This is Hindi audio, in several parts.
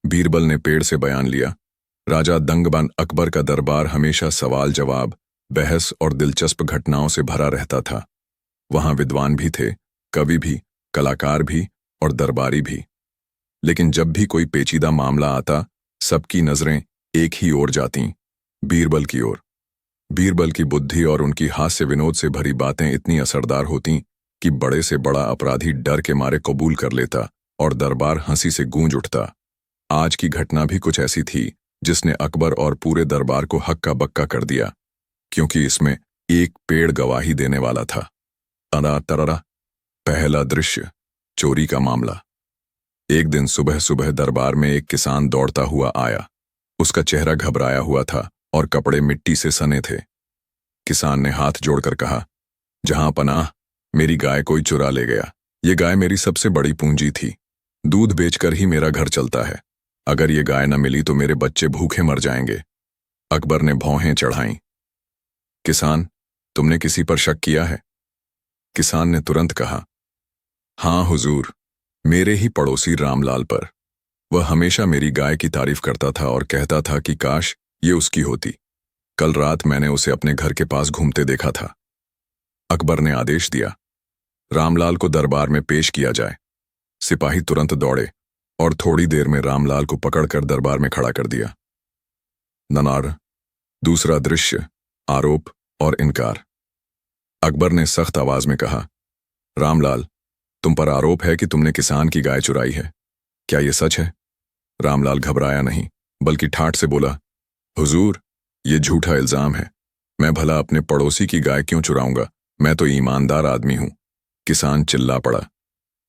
बीरबल ने पेड़ से बयान लिया। राजा दंगबन अकबर का दरबार हमेशा सवाल जवाब, बहस और दिलचस्प घटनाओं से भरा रहता था। वहां विद्वान भी थे, कवि भी, कलाकार भी और दरबारी भी। लेकिन जब भी कोई पेचीदा मामला आता, सबकी नजरें एक ही ओर जातीं, बीरबल की ओर। बीरबल की बुद्धि और उनकी हास्य विनोद से भरी बातें इतनी असरदार होतीं कि बड़े से बड़ा अपराधी डर के मारे कबूल कर लेता और दरबार हंसी से गूंज उठता। आज की घटना भी कुछ ऐसी थी जिसने अकबर और पूरे दरबार को हक्का बक्का कर दिया, क्योंकि इसमें एक पेड़ गवाही देने वाला था। तरा तररा। पहला दृश्य, चोरी का मामला। एक दिन सुबह सुबह दरबार में एक किसान दौड़ता हुआ आया। उसका चेहरा घबराया हुआ था और कपड़े मिट्टी से सने थे। किसान ने हाथ जोड़कर कहा, जहां पनाह, मेरी गाय कोई चुरा ले गया। ये गाय मेरी सबसे बड़ी पूंजी थी। दूध बेचकर ही मेरा घर चलता है। अगर ये गाय न मिली तो मेरे बच्चे भूखे मर जाएंगे। अकबर ने भौहें चढ़ाईं। किसान, तुमने किसी पर शक किया है? किसान ने तुरंत कहा, हाँ हुजूर, मेरे ही पड़ोसी रामलाल पर। वह हमेशा मेरी गाय की तारीफ करता था और कहता था कि काश ये उसकी होती। कल रात मैंने उसे अपने घर के पास घूमते देखा था। अकबर ने आदेश दिया, रामलाल को दरबार में पेश किया जाए। सिपाही तुरंत दौड़े और थोड़ी देर में रामलाल को पकड़कर दरबार में खड़ा कर दिया। ननार। दूसरा दृश्य, आरोप और इनकार। अकबर ने सख्त आवाज में कहा, रामलाल, तुम पर आरोप है कि तुमने किसान की गाय चुराई है। क्या यह सच है? रामलाल घबराया नहीं, बल्कि ठाठ से बोला, हुजूर, ये झूठा इल्जाम है। मैं भला अपने पड़ोसी की गाय क्यों चुराऊंगा? मैं तो ईमानदार आदमी हूं। किसान चिल्ला पड़ा,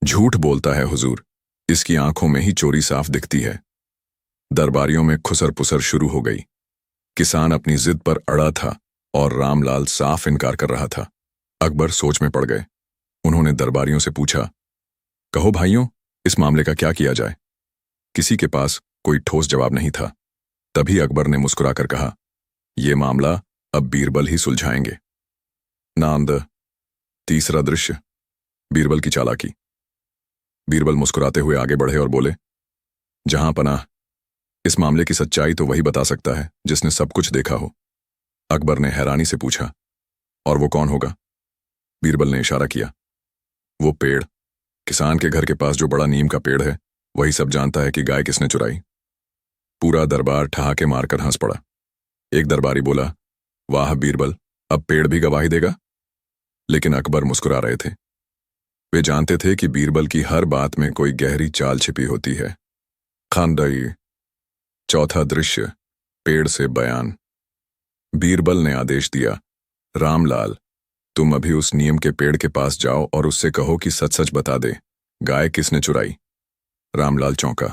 झूठ बोलता है हुजूर, इसकी आंखों में ही चोरी साफ दिखती है। दरबारियों में खुसर पुसर शुरू हो गई। किसान अपनी जिद पर अड़ा था और रामलाल साफ इनकार कर रहा था। अकबर सोच में पड़ गए। उन्होंने दरबारियों से पूछा, कहो भाइयों, इस मामले का क्या किया जाए? किसी के पास कोई ठोस जवाब नहीं था। तभी अकबर ने मुस्कुराकर कहा, यह मामला अब बीरबल ही सुलझाएंगे। नांद। तीसरा दृश्य, बीरबल की चालाकी। बीरबल मुस्कुराते हुए आगे बढ़े और बोले, जहां पनाह, इस मामले की सच्चाई तो वही बता सकता है जिसने सब कुछ देखा हो। अकबर ने हैरानी से पूछा, और वो कौन होगा? बीरबल ने इशारा किया, वो पेड़, किसान के घर के पास जो बड़ा नीम का पेड़ है, वही सब जानता है कि गाय किसने चुराई। पूरा दरबार ठहाके मारकर हंस पड़ा। एक दरबारी बोला, वाह बीरबल, अब पेड़ भी गवाही देगा? लेकिन अकबर मुस्कुरा रहे थे। वे जानते थे कि बीरबल की हर बात में कोई गहरी चाल छिपी होती है। खानदई। चौथा दृश्य, पेड़ से बयान। बीरबल ने आदेश दिया, रामलाल, तुम अभी उस नीम के पेड़ के पास जाओ और उससे कहो कि सच सच बता दे, गाय किसने चुराई। रामलाल चौंका।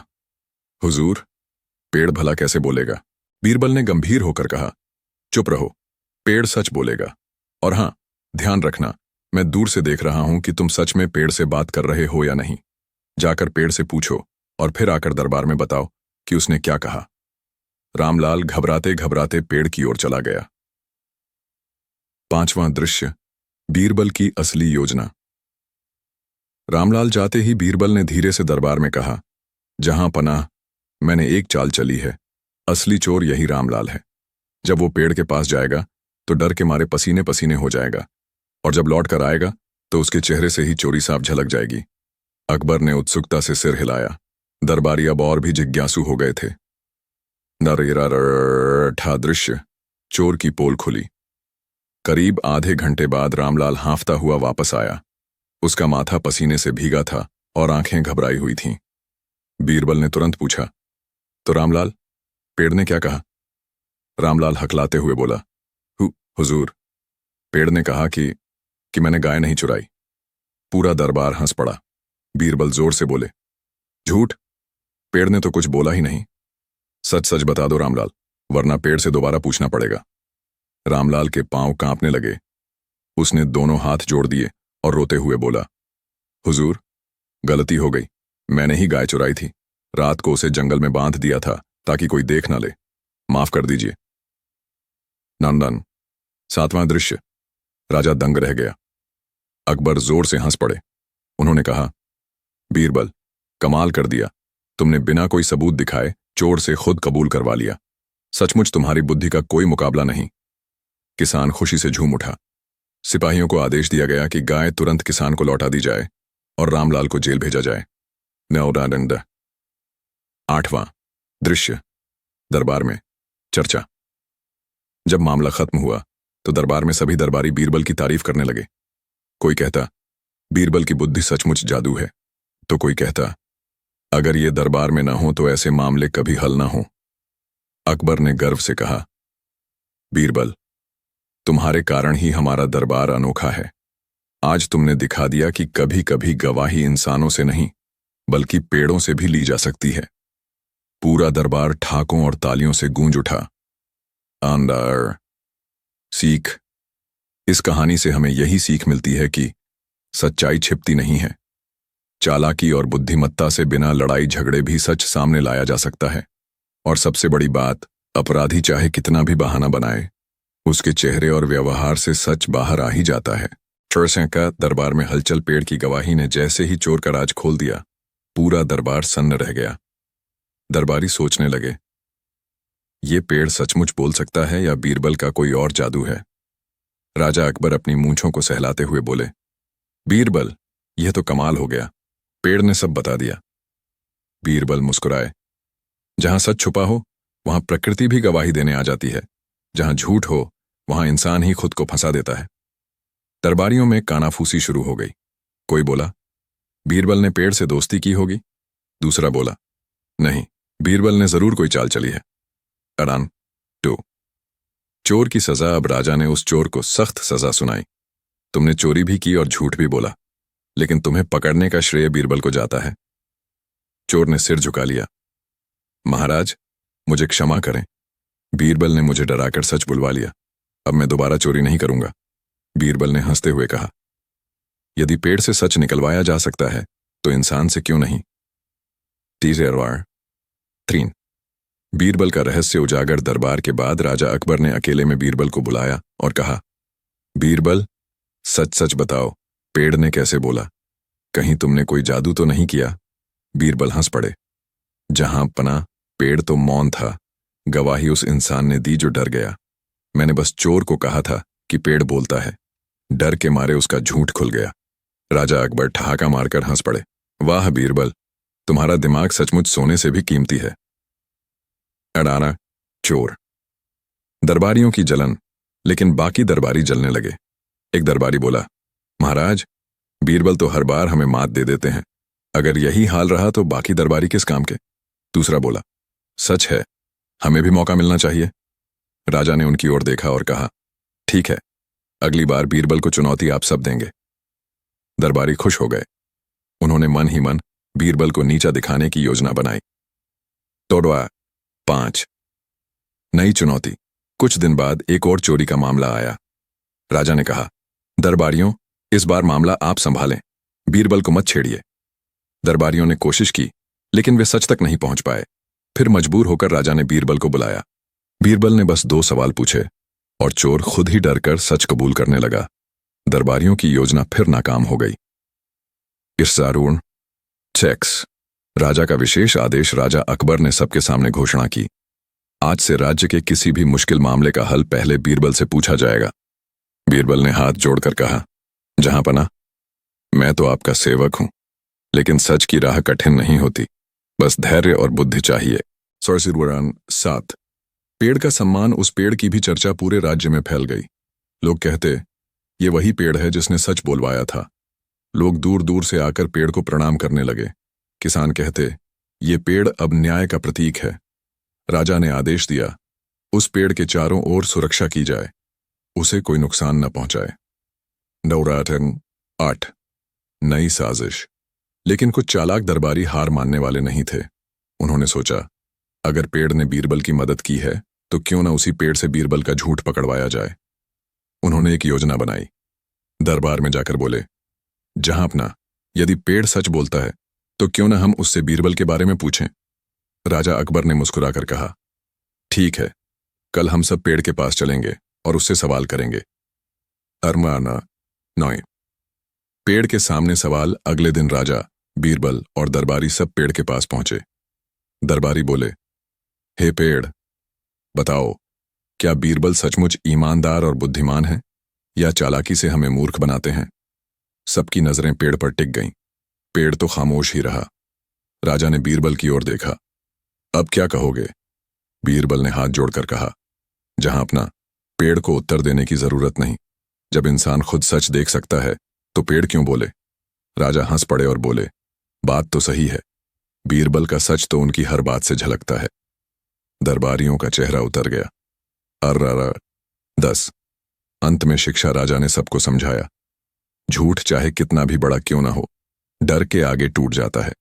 हुजूर, पेड़ भला कैसे बोलेगा? बीरबल ने गंभीर होकर कहा, चुप रहो, पेड़ सच बोलेगा। और हां, ध्यान रखना, मैं दूर से देख रहा हूं कि तुम सच में पेड़ से बात कर रहे हो या नहीं। जाकर पेड़ से पूछो और फिर आकर दरबार में बताओ कि उसने क्या कहा। रामलाल घबराते घबराते पेड़ की ओर चला गया। पांचवां दृश्य, बीरबल की असली योजना। रामलाल जाते ही बीरबल ने धीरे से दरबार में कहा, जहां पनाह, मैंने एक चाल चली है। असली चोर यही रामलाल है। जब वो पेड़ के पास जाएगा तो डर के मारे पसीने पसीने हो जाएगा, और जब लौट कर आएगा तो उसके चेहरे से ही चोरी साफ झलक जाएगी। अकबर ने उत्सुकता से सिर हिलाया। दरबारी अब और भी जिज्ञासु हो गए थे। नरेरा दृश्य, चोर की पोल खुली। करीब आधे घंटे बाद रामलाल हांफता हुआ वापस आया। उसका माथा पसीने से भीगा था और आंखें घबराई हुई थीं। बीरबल ने तुरंत पूछा, तो रामलाल, पेड़ ने क्या कहा? रामलाल हकलाते हुए बोला, हुजूर, पेड़ ने कहा कि मैंने गाय नहीं चुराई। पूरा दरबार हंस पड़ा। बीरबल जोर से बोले, झूठ, पेड़ ने तो कुछ बोला ही नहीं। सच सच बता दो रामलाल, वरना पेड़ से दोबारा पूछना पड़ेगा। रामलाल के पांव कांपने लगे। उसने दोनों हाथ जोड़ दिए और रोते हुए बोला, हुजूर, गलती हो गई, मैंने ही गाय चुराई थी। रात को उसे जंगल में बांध दिया था ताकि कोई देख ना ले। माफ कर दीजिए। नंदन। सातवां दृश्य, राजा दंग रह गया। अकबर जोर से हंस पड़े। उन्होंने कहा, बीरबल, कमाल कर दिया। तुमने बिना कोई सबूत दिखाए चोर से खुद कबूल करवा लिया। सचमुच तुम्हारी बुद्धि का कोई मुकाबला नहीं। किसान खुशी से झूम उठा। सिपाहियों को आदेश दिया गया कि गाय तुरंत किसान को लौटा दी जाए और रामलाल को जेल भेजा जाए। नौरानंद। 8वां दृश्य। दरबार में चर्चा। जब मामला खत्म हुआ तो दरबार में सभी दरबारी बीरबल की तारीफ करने लगे। कोई कहता बीरबल की बुद्धि सचमुच जादू है, तो कोई कहता अगर ये दरबार में ना हो तो ऐसे मामले कभी हल ना हो। अकबर ने गर्व से कहा, बीरबल, तुम्हारे कारण ही हमारा दरबार अनोखा है। आज तुमने दिखा दिया कि कभी कभी गवाही इंसानों से नहीं बल्कि पेड़ों से भी ली जा सकती है। पूरा दरबार ठाकों और तालियों से गूंज उठा। अंदर सीख। इस कहानी से हमें यही सीख मिलती है कि सच्चाई छिपती नहीं है। चालाकी और बुद्धिमत्ता से बिना लड़ाई झगड़े भी सच सामने लाया जा सकता है। और सबसे बड़ी बात, अपराधी चाहे कितना भी बहाना बनाए, उसके चेहरे और व्यवहार से सच बाहर आ ही जाता है। का दरबार में हलचल। पेड़ की गवाही ने जैसे ही चोर का राज खोल दिया, पूरा दरबार सन्न रह गया। दरबारी सोचने लगे, ये पेड़ सचमुच बोल सकता है या बीरबल का कोई और जादू है। राजा अकबर अपनी मूंछों को सहलाते हुए बोले, बीरबल, यह तो कमाल हो गया। पेड़ ने सब बता दिया। बीरबल मुस्कुराए। जहां सच छुपा हो वहां प्रकृति भी गवाही देने आ जाती है। जहां झूठ हो वहां इंसान ही खुद को फंसा देता है। दरबारियों में कानाफूसी शुरू हो गई। कोई बोला, बीरबल ने पेड़ से दोस्ती की होगी। दूसरा बोला, नहीं, बीरबल ने जरूर कोई चाल चली है। अड़ान 2। चोर की सजा। अब राजा ने उस चोर को सख्त सजा सुनाई। तुमने चोरी भी की और झूठ भी बोला, लेकिन तुम्हें पकड़ने का श्रेय बीरबल को जाता है। चोर ने सिर झुका लिया। महाराज, मुझे क्षमा करें। बीरबल ने मुझे डराकर सच बुलवा लिया। अब मैं दोबारा चोरी नहीं करूंगा। बीरबल ने हंसते हुए कहा, यदि पेड़ से सच निकलवाया जा सकता है तो इंसान से क्यों नहीं। 3 बीरबल का रहस्य उजागर। दरबार के बाद राजा अकबर ने अकेले में बीरबल को बुलाया और कहा, बीरबल, सच सच बताओ, पेड़ ने कैसे बोला? कहीं तुमने कोई जादू तो नहीं किया? बीरबल हंस पड़े। जहां पना, पेड़ तो मौन था। गवाही उस इंसान ने दी जो डर गया। मैंने बस चोर को कहा था कि पेड़ बोलता है। डर के मारे उसका झूठ खुल गया। राजा अकबर ठहाका मारकर हंस पड़े। वाह बीरबल, तुम्हारा दिमाग सचमुच सोने से भी कीमती है। अड़ाना चोर। दरबारियों की जलन, लेकिन बाकी दरबारी जलने लगे। एक दरबारी बोला, महाराज, बीरबल तो हर बार हमें मात दे देते हैं। अगर यही हाल रहा तो बाकी दरबारी किस काम के? दूसरा बोला, सच है, हमें भी मौका मिलना चाहिए। राजा ने उनकी ओर देखा और कहा, ठीक है, अगली बार बीरबल को चुनौती आप सब देंगे। दरबारी खुश हो गए। उन्होंने मन ही मन बीरबल को नीचा दिखाने की योजना बनाई। तोड़वा 5 नई चुनौती। कुछ दिन बाद एक और चोरी का मामला आया। राजा ने कहा, दरबारियों, इस बार मामला आप संभालें, बीरबल को मत छेड़िए। दरबारियों ने कोशिश की, लेकिन वे सच तक नहीं पहुंच पाए। फिर मजबूर होकर राजा ने बीरबल को बुलाया। बीरबल ने बस 2 सवाल पूछे और चोर खुद ही डरकर सच कबूल करने लगा। दरबारियों की योजना फिर नाकाम हो गई। इर्सारून चेक्स। राजा का विशेष आदेश। राजा अकबर ने सबके सामने घोषणा की, आज से राज्य के किसी भी मुश्किल मामले का हल पहले बीरबल से पूछा जाएगा। बीरबल ने हाथ जोड़कर कहा, जहां पना, मैं तो आपका सेवक हूं, लेकिन सच की राह कठिन नहीं होती, बस धैर्य और बुद्धि चाहिए। 7 पेड़ का सम्मान। उस पेड़ की भी चर्चा पूरे राज्य में फैल गई। लोग कहते, ये वही पेड़ है जिसने सच बोलवाया था। लोग दूर दूर से आकर पेड़ को प्रणाम करने लगे। किसान कहते, ये पेड़ अब न्याय का प्रतीक है। राजा ने आदेश दिया, उस पेड़ के चारों ओर सुरक्षा की जाए, उसे कोई नुकसान न पहुंचाए। नौराटन 8 नई साजिश। लेकिन कुछ चालाक दरबारी हार मानने वाले नहीं थे। उन्होंने सोचा, अगर पेड़ ने बीरबल की मदद की है तो क्यों ना उसी पेड़ से बीरबल का झूठ पकड़वाया जाए। उन्होंने एक योजना बनाई। दरबार में जाकर बोले, जहां अपना, यदि पेड़ सच बोलता है तो क्यों ना हम उससे बीरबल के बारे में पूछें। राजा अकबर ने मुस्कुराकर कहा, ठीक है, कल हम सब पेड़ के पास चलेंगे और उससे सवाल करेंगे। अरमाना 9 पेड़ के सामने सवाल। अगले दिन राजा, बीरबल और दरबारी सब पेड़ के पास पहुंचे। दरबारी बोले, हे पेड़, बताओ, क्या बीरबल सचमुच ईमानदार और बुद्धिमान है या चालाकी से हमें मूर्ख बनाते हैं? सबकी नजरें पेड़ पर टिक गईं। पेड़ तो खामोश ही रहा। राजा ने बीरबल की ओर देखा। अब क्या कहोगे? बीरबल ने हाथ जोड़कर कहा, जहां अपना, पेड़ को उत्तर देने की जरूरत नहीं। जब इंसान खुद सच देख सकता है तो पेड़ क्यों बोले? राजा हंस पड़े और बोले, बात तो सही है। बीरबल का सच तो उनकी हर बात से झलकता है। दरबारियों का चेहरा उतर गया। अर्र 10। अंत में शिक्षा राजा ने सबको समझाया। झूठ चाहे कितना भी बड़ा क्यों ना हो, डर के आगे टूट जाता है,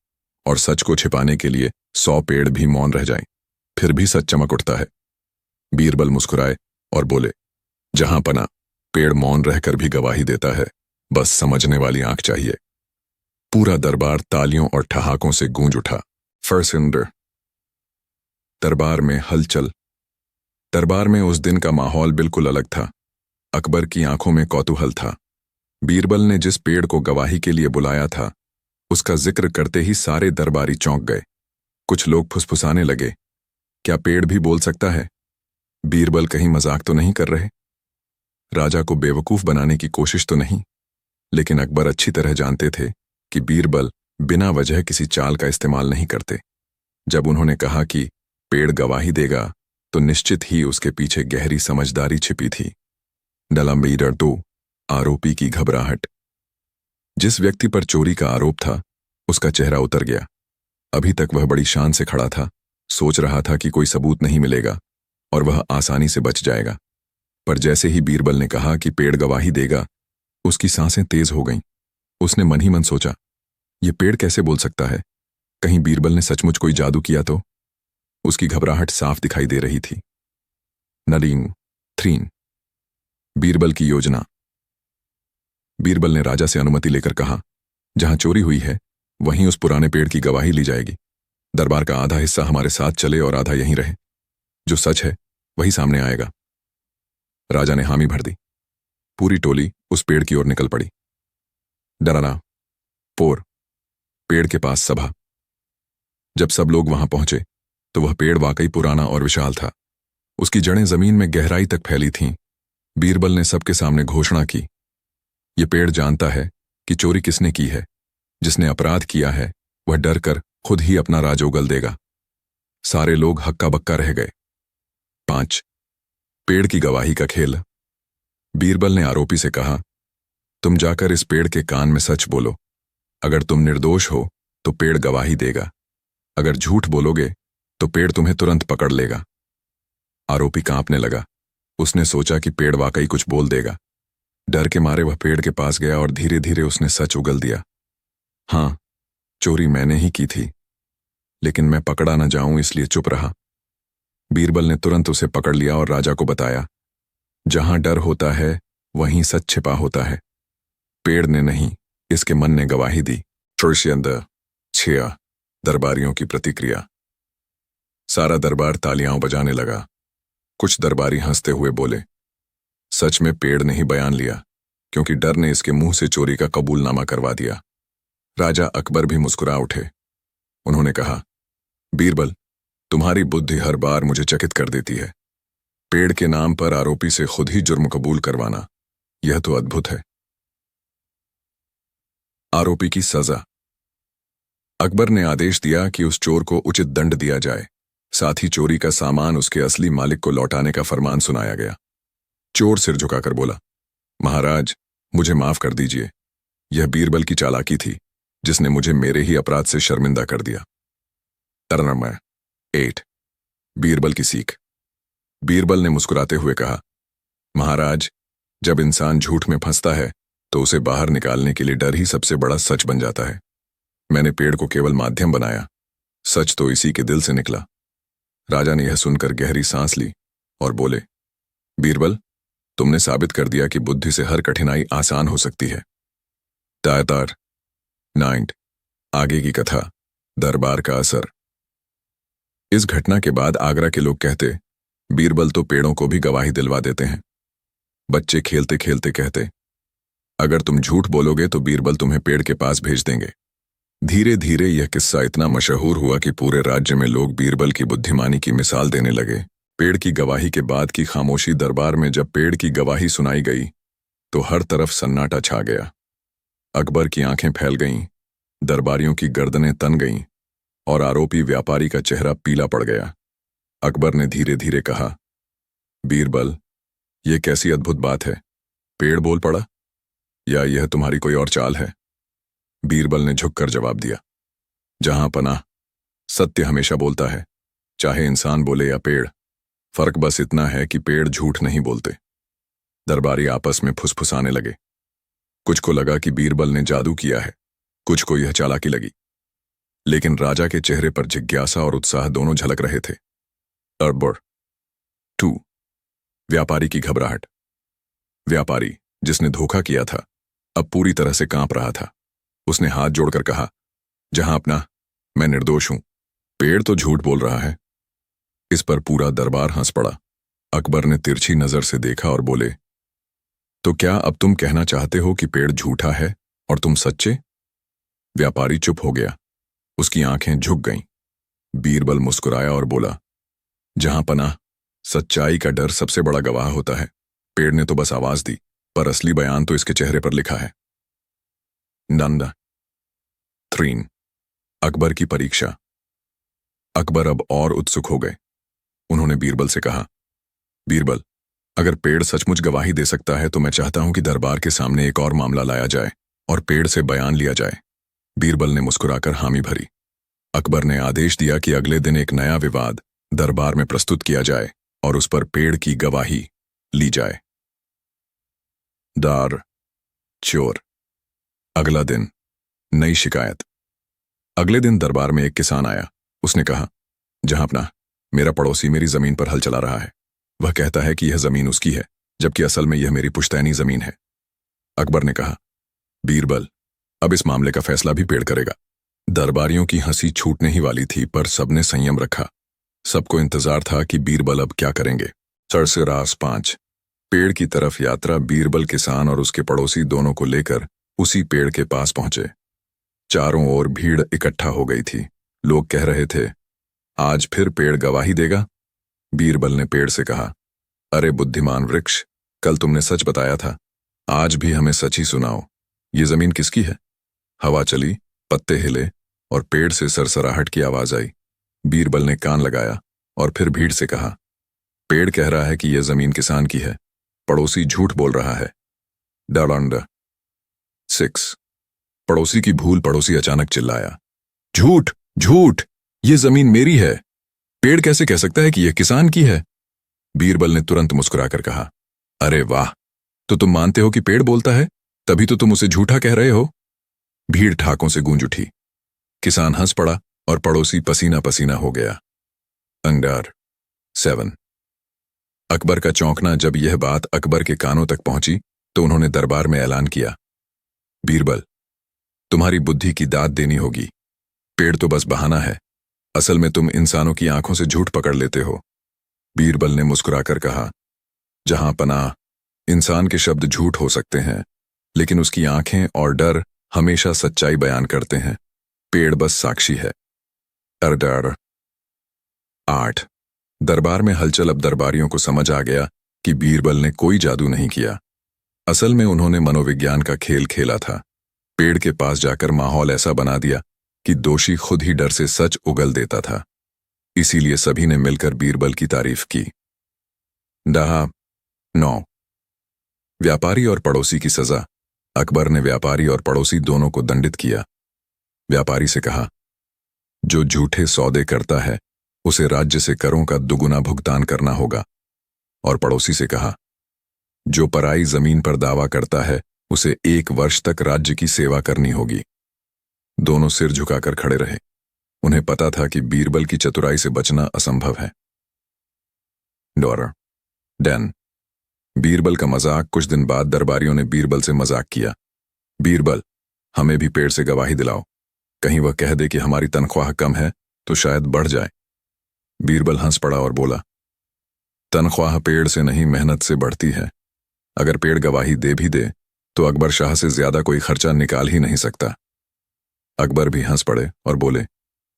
और सच को छिपाने के लिए 100 पेड़ भी मौन रह जाएं, फिर भी सच चमक उठता है। बीरबल मुस्कुराए और बोले, जहां पना, पेड़ मौन रहकर भी गवाही देता है, बस समझने वाली आंख चाहिए। पूरा दरबार तालियों और ठहाकों से गूंज उठा। फर्सिंडर। दरबार में हलचल। दरबार में उस दिन का माहौल बिल्कुल अलग था। अकबर की आंखों में कौतूहल था। बीरबल ने जिस पेड़ को गवाही के लिए बुलाया था, उसका जिक्र करते ही सारे दरबारी चौंक गए। कुछ लोग फुसफुसाने लगे, क्या पेड़ भी बोल सकता है? बीरबल कहीं मजाक तो नहीं कर रहे? राजा को बेवकूफ बनाने की कोशिश तो नहीं? लेकिन अकबर अच्छी तरह जानते थे कि बीरबल बिना वजह किसी चाल का इस्तेमाल नहीं करते। जब उन्होंने कहा कि पेड़ गवाही देगा, तो निश्चित ही उसके पीछे गहरी समझदारी छिपी थी। नंबर 2, आरोपी की घबराहट। जिस व्यक्ति पर चोरी का आरोप था, उसका चेहरा उतर गया। अभी तक वह बड़ी शान से खड़ा था, सोच रहा था कि कोई सबूत नहीं मिलेगा और वह आसानी से बच जाएगा। पर जैसे ही बीरबल ने कहा कि पेड़ गवाही देगा, उसकी सांसें तेज हो गईं। उसने मन ही मन सोचा, ये पेड़ कैसे बोल सकता है? कहीं बीरबल ने सचमुच कोई जादू किया तो? उसकी घबराहट साफ दिखाई दे रही थी। नंबर 3, बीरबल की योजना। बीरबल ने राजा से अनुमति लेकर कहा, जहां चोरी हुई है वहीं उस पुराने पेड़ की गवाही ली जाएगी। दरबार का आधा हिस्सा हमारे साथ चले और आधा यहीं रहे। जो सच है वही सामने आएगा। राजा ने हामी भर दी। पूरी टोली उस पेड़ की ओर निकल पड़ी। नंबर 4, पेड़ के पास सभा। जब सब लोग वहां पहुंचे तो वह पेड़ वाकई पुराना और विशाल था। उसकी जड़ें जमीन में गहराई तक फैली थीं। बीरबल ने सबके सामने घोषणा की, ये पेड़ जानता है कि चोरी किसने की है। जिसने अपराध किया है वह डर कर खुद ही अपना राज उगल देगा। सारे लोग हक्का बक्का रह गए। 5, पेड़ की गवाही का खेल। बीरबल ने आरोपी से कहा, तुम जाकर इस पेड़ के कान में सच बोलो। अगर तुम निर्दोष हो तो पेड़ गवाही देगा। अगर झूठ बोलोगे तो पेड़ तुम्हें तुरंत पकड़ लेगा। आरोपी कांपने लगा। उसने सोचा कि पेड़ वाकई कुछ बोल देगा। डर के मारे वह पेड़ के पास गया और धीरे धीरे उसने सच उगल दिया। हाँ, चोरी मैंने ही की थी, लेकिन मैं पकड़ा न जाऊं इसलिए चुप रहा। बीरबल ने तुरंत उसे पकड़ लिया और राजा को बताया, जहां डर होता है वहीं सच छिपा होता है। पेड़ ने नहीं, इसके मन ने गवाही दी। 6, दरबारियों की प्रतिक्रिया। सारा दरबार तालियां बजाने लगा। कुछ दरबारी हंसते हुए बोले, सच में पेड़ ने ही बयान लिया, क्योंकि डर ने इसके मुंह से चोरी का कबूलनामा करवा दिया। राजा अकबर भी मुस्कुरा उठे। उन्होंने कहा, बीरबल, तुम्हारी बुद्धि हर बार मुझे चकित कर देती है। पेड़ के नाम पर आरोपी से खुद ही जुर्म कबूल करवाना, यह तो अद्भुत है। आरोपी की सजा। अकबर ने आदेश दिया कि उस चोर को उचित दंड दिया जाए। साथ ही चोरी का सामान उसके असली मालिक को लौटाने का फरमान सुनाया गया। चोर सिर झुकाकर बोला, महाराज, मुझे माफ कर दीजिए। यह बीरबल की चालाकी थी, जिसने मुझे मेरे ही अपराध से शर्मिंदा कर दिया। नंबर 8, बीरबल की सीख। बीरबल ने मुस्कुराते हुए कहा, महाराज, जब इंसान झूठ में फंसता है तो उसे बाहर निकालने के लिए डर ही सबसे बड़ा सच बन जाता है। मैंने पेड़ को केवल माध्यम बनाया, सच तो इसी के दिल से निकला। राजा ने यह सुनकर गहरी सांस ली और बोले, बीरबल, तुमने साबित कर दिया कि बुद्धि से हर कठिनाई आसान हो सकती है। दायतार 9, आगे की कथा, दरबार का असर। इस घटना के बाद आगरा के लोग कहते, बीरबल तो पेड़ों को भी गवाही दिलवा देते हैं। बच्चे खेलते खेलते कहते, अगर तुम झूठ बोलोगे तो बीरबल तुम्हें पेड़ के पास भेज देंगे। धीरे धीरे यह किस्सा इतना मशहूर हुआ कि पूरे राज्य में लोग बीरबल की बुद्धिमानी की मिसाल देने लगे। पेड़ की गवाही के बाद की खामोशी दरबार में जब पेड़ की गवाही सुनाई गई तो हर तरफ सन्नाटा छा गया। अकबर की आंखें फैल गईं, दरबारियों की गर्दनें तन गईं और आरोपी व्यापारी का चेहरा पीला पड़ गया। अकबर ने धीरे धीरे कहा, बीरबल, यह कैसी अद्भुत बात है। पेड़ बोल पड़ा या यह तुम्हारी कोई और चाल है? बीरबल ने झुककर जवाब दिया, जहां पनाह, सत्य हमेशा बोलता है, चाहे इंसान बोले या पेड़। फर्क बस इतना है कि पेड़ झूठ नहीं बोलते। दरबारी आपस में फुसफुसाने लगे। कुछ को लगा कि बीरबल ने जादू किया है, कुछ को यह चालाकी लगी, लेकिन राजा के चेहरे पर जिज्ञासा और उत्साह दोनों झलक रहे थे। अकबर 2। व्यापारी की घबराहट। व्यापारी, जिसने धोखा किया था, अब पूरी तरह से कांप रहा था। उसने हाथ जोड़कर कहा, जहां अपना, मैं निर्दोष हूं। पेड़ तो झूठ बोल रहा है। इस पर पूरा दरबार हंस पड़ा। अकबर ने तिरछी नजर से देखा और बोले, तो क्या अब तुम कहना चाहते हो कि पेड़ झूठा है और तुम सच्चे? व्यापारी चुप हो गया, उसकी आंखें झुक गईं। बीरबल मुस्कुराया और बोला, जहां पनाह, सच्चाई का डर सबसे बड़ा गवाह होता है। पेड़ ने तो बस आवाज दी, पर असली बयान तो इसके चेहरे पर लिखा है। नंदा 3। अकबर की परीक्षा। अकबर अब और उत्सुक हो गए। उन्होंने बीरबल से कहा, बीरबल, अगर पेड़ सचमुच गवाही दे सकता है तो मैं चाहता हूं कि दरबार के सामने एक और मामला लाया जाए और पेड़ से बयान लिया जाए। बीरबल ने मुस्कुराकर हामी भरी। अकबर ने आदेश दिया कि अगले दिन एक नया विवाद दरबार में प्रस्तुत किया जाए और उस पर पेड़ की गवाही ली जाए। दार चोर। अगला दिन, नई शिकायत। अगले दिन दरबार में एक किसान आया। उसने कहा, जहां अपना, मेरा पड़ोसी मेरी जमीन पर हल चला रहा है। वह कहता है कि यह जमीन उसकी है, जबकि असल में यह मेरी पुश्तैनी जमीन है। अकबर ने कहा, बीरबल, अब इस मामले का फैसला भी पेड़ करेगा। दरबारियों की हंसी छूटने ही वाली थी, पर सबने संयम रखा। सबको इंतजार था कि बीरबल अब क्या करेंगे। सरसरास 5। पेड़ की तरफ यात्रा। बीरबल किसान और उसके पड़ोसी दोनों को लेकर उसी पेड़ के पास पहुंचे। चारों ओर भीड़ इकट्ठा हो गई थी। लोग कह रहे थे, आज फिर पेड़ गवाही देगा। बीरबल ने पेड़ से कहा, अरे बुद्धिमान वृक्ष, कल तुमने सच बताया था, आज भी हमें सच ही सुनाओ। ये जमीन किसकी है? हवा चली, पत्ते हिले और पेड़ से सरसराहट की आवाज आई। बीरबल ने कान लगाया और फिर भीड़ से कहा, पेड़ कह रहा है कि यह जमीन किसान की है, पड़ोसी झूठ बोल रहा है। डालंडा 6। पड़ोसी की भूल। पड़ोसी अचानक चिल्लाया, झूठ झूठ, ये जमीन मेरी है। पेड़ कैसे कह सकता है कि यह किसान की है? बीरबल ने तुरंत मुस्कुराकर कहा, अरे वाह, तो तुम मानते हो कि पेड़ बोलता है, तभी तो तुम उसे झूठा कह रहे हो। भीड़ ठाकों से गूंज उठी। किसान हंस पड़ा और पड़ोसी पसीना पसीना हो गया। अंगार 7। अकबर का चौंकना। जब यह बात अकबर के कानों तक पहुंची तो उन्होंने दरबार में ऐलान किया, बीरबल, तुम्हारी बुद्धि की दाद देनी होगी। पेड़ तो बस बहाना है, असल में तुम इंसानों की आंखों से झूठ पकड़ लेते हो। बीरबल ने मुस्कुराकर कहा, जहां पनाह, इंसान के शब्द झूठ हो सकते हैं, लेकिन उसकी आंखें और डर हमेशा सच्चाई बयान करते हैं। पेड़ बस साक्षी है। अरडार 8। दरबार में हलचल। अब दरबारियों को समझ आ गया कि बीरबल ने कोई जादू नहीं किया। असल में उन्होंने मनोविज्ञान का खेल खेला था। पेड़ के पास जाकर माहौल ऐसा बना दिया कि दोषी खुद ही डर से सच उगल देता था। इसीलिए सभी ने मिलकर बीरबल की तारीफ की। डाहा 9। व्यापारी और पड़ोसी की सजा। अकबर ने व्यापारी और पड़ोसी दोनों को दंडित किया। व्यापारी से कहा, जो झूठे सौदे करता है उसे राज्य से करों का दुगुना भुगतान करना होगा। और पड़ोसी से कहा, जो पराई जमीन पर दावा करता है उसे 1 वर्ष तक राज्य की सेवा करनी होगी। दोनों सिर झुकाकर खड़े रहे। उन्हें पता था कि बीरबल की चतुराई से बचना असंभव है। डॉलर 10। बीरबल का मजाक। कुछ दिन बाद दरबारियों ने बीरबल से मजाक किया, बीरबल, हमें भी पेड़ से गवाही दिलाओ। कहीं वह कह दे कि हमारी तनख्वाह कम है तो शायद बढ़ जाए। बीरबल हंस पड़ा और बोला, तनख्वाह पेड़ से नहीं मेहनत से बढ़ती है। अगर पेड़ गवाही दे भी दे तो अकबर शाह से ज्यादा कोई खर्चा निकाल ही नहीं सकता। अकबर भी हंस पड़े और बोले,